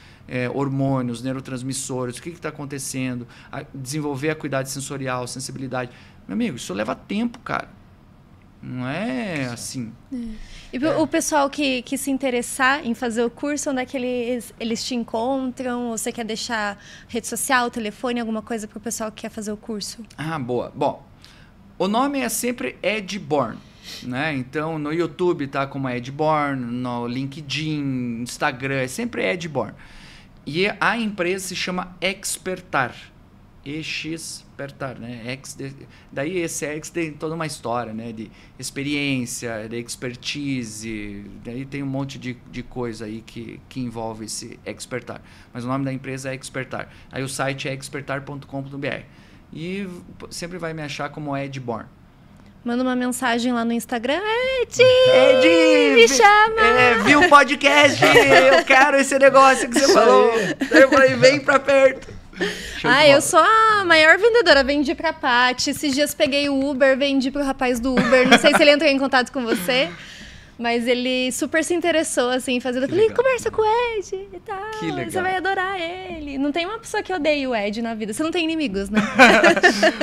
[SPEAKER 3] hormônios, neurotransmissores, o que está acontecendo, desenvolver a acuidade sensorial, sensibilidade. Meu amigo, isso leva tempo, cara. Não é assim.
[SPEAKER 1] E o pessoal que se interessar em fazer o curso, onde é que eles te encontram? Ou você quer deixar rede social, telefone, alguma coisa para o pessoal que quer fazer o curso?
[SPEAKER 3] Boa. Bom, o nome é sempre Ed Born, né? Então, no YouTube tá como Ed Born, no LinkedIn, Instagram, é sempre Ed Born. E a empresa se chama Expertar. Expertar, né? Daí esse X tem toda uma história, né? De experiência, de expertise, daí tem um monte de coisa aí que envolve esse Expertar. Mas o nome da empresa é Expertar. Aí o site é expertar.com.br. E sempre vai me achar como Ed Born.
[SPEAKER 1] Manda uma mensagem lá no Instagram. Ed, me chama!
[SPEAKER 3] Viu o podcast? Eu quero esse negócio que você falou. Eu falei, vem pra perto.
[SPEAKER 1] Eu sou a maior vendedora. Vendi pra Paty. Esses dias peguei o Uber, vendi pro rapaz do Uber. Não sei se ele entrou em contato com você. Mas ele super se interessou, assim, em fazer. Eu falei, conversa com o Ed e tal. Que legal. Você vai adorar ele. Não tem uma pessoa que odeie o Ed na vida. Você não tem inimigos, né?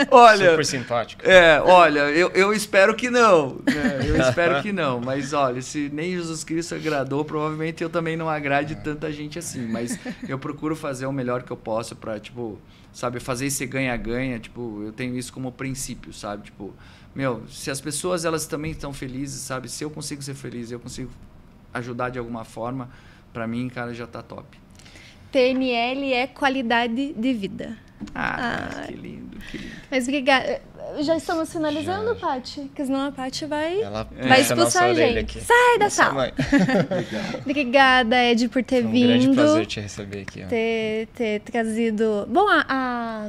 [SPEAKER 3] Olha,
[SPEAKER 2] super simpático.
[SPEAKER 3] Olha, eu espero que não. Né? Eu espero que não. Mas, olha, se nem Jesus Cristo agradou, provavelmente eu também não agrade tanta gente assim. Mas eu procuro fazer o melhor que eu posso pra, tipo, sabe, fazer esse ganha-ganha. Tipo, eu tenho isso como princípio, sabe? Tipo, se as pessoas elas também estão felizes, sabe? Se eu consigo ser feliz, eu consigo ajudar de alguma forma, pra mim, cara, já tá top.
[SPEAKER 1] PNL é qualidade de vida.
[SPEAKER 3] Que lindo, que lindo.
[SPEAKER 1] Mas obrigada. Já estamos finalizando,
[SPEAKER 2] Já.
[SPEAKER 1] Paty? Porque senão a Paty vai
[SPEAKER 2] Vai
[SPEAKER 1] expulsar a gente.
[SPEAKER 2] Aqui.
[SPEAKER 1] Sai da
[SPEAKER 2] Nossa,
[SPEAKER 1] sala.
[SPEAKER 2] mãe.
[SPEAKER 1] Obrigada, Ed, por ter
[SPEAKER 2] Foi um
[SPEAKER 1] vindo.
[SPEAKER 2] grande prazer te receber aqui. Ó.
[SPEAKER 1] Ter trazido... Bom, a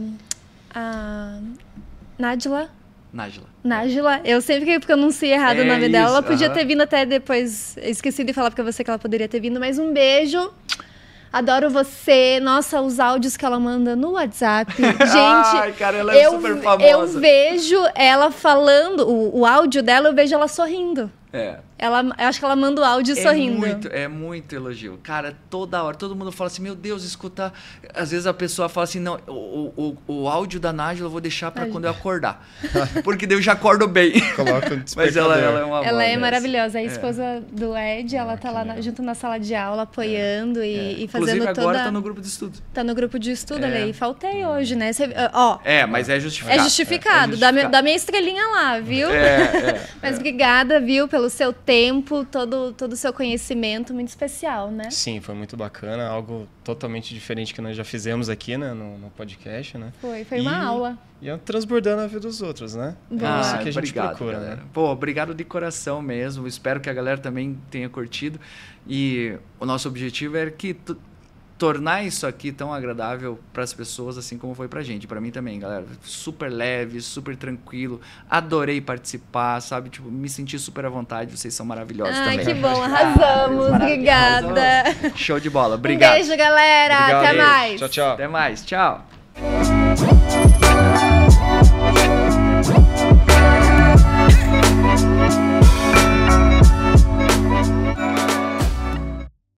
[SPEAKER 1] Nájila, eu sempre que pronuncio errado o nome dela. Ela podia ter vindo até depois. Esqueci de falar pra você que ela poderia ter vindo, mas um beijo. Adoro você. Nossa, os áudios que ela manda no WhatsApp. Gente,
[SPEAKER 3] ai, cara, ela é super famosa.
[SPEAKER 1] Eu vejo ela falando, o áudio dela, eu vejo ela sorrindo. Eu acho que ela manda o áudio sorrindo.
[SPEAKER 3] É muito elogio. Cara, toda hora, todo mundo fala assim, meu Deus, escutar. Às vezes a pessoa fala assim, não, o áudio da Nájila eu vou deixar pra quando eu acordar. Porque daí eu já acordo bem.
[SPEAKER 2] Coloca o
[SPEAKER 3] Mas ela é uma
[SPEAKER 1] Ela é
[SPEAKER 3] voz,
[SPEAKER 1] maravilhosa. A esposa do Ed, ela tá lá junto na sala de aula, apoiando e fazendo
[SPEAKER 3] inclusive,
[SPEAKER 1] toda...
[SPEAKER 3] agora tá no grupo de estudo.
[SPEAKER 1] Tá no grupo de estudo, e faltei hoje, né?
[SPEAKER 3] Mas é justificado.
[SPEAKER 1] É justificado. Dá minha estrelinha lá, viu? Mas obrigada, viu, pelo seu tempo, todo o seu conhecimento, muito especial, né?
[SPEAKER 2] Sim, foi muito bacana, algo totalmente diferente que nós já fizemos aqui, né, no podcast, né?
[SPEAKER 1] Foi uma aula.
[SPEAKER 2] E é transbordando a vida dos outros, né? É isso que a gente procura,
[SPEAKER 3] galera.
[SPEAKER 2] né?
[SPEAKER 3] Pô, obrigado de coração mesmo. Espero que a galera também tenha curtido. E o nosso objetivo é que tornar isso aqui tão agradável para as pessoas, assim como foi pra gente. Pra mim também, galera. Super leve, super tranquilo. Adorei participar, sabe? Tipo, me senti super à vontade. Vocês são maravilhosos também.
[SPEAKER 1] Ai, que bom. Arrasamos. Obrigada.
[SPEAKER 3] Show de bola. Obrigado.
[SPEAKER 1] Um beijo, galera.
[SPEAKER 2] Obrigado.
[SPEAKER 1] Até mais.
[SPEAKER 2] Tchau, tchau.
[SPEAKER 3] Até mais. Tchau.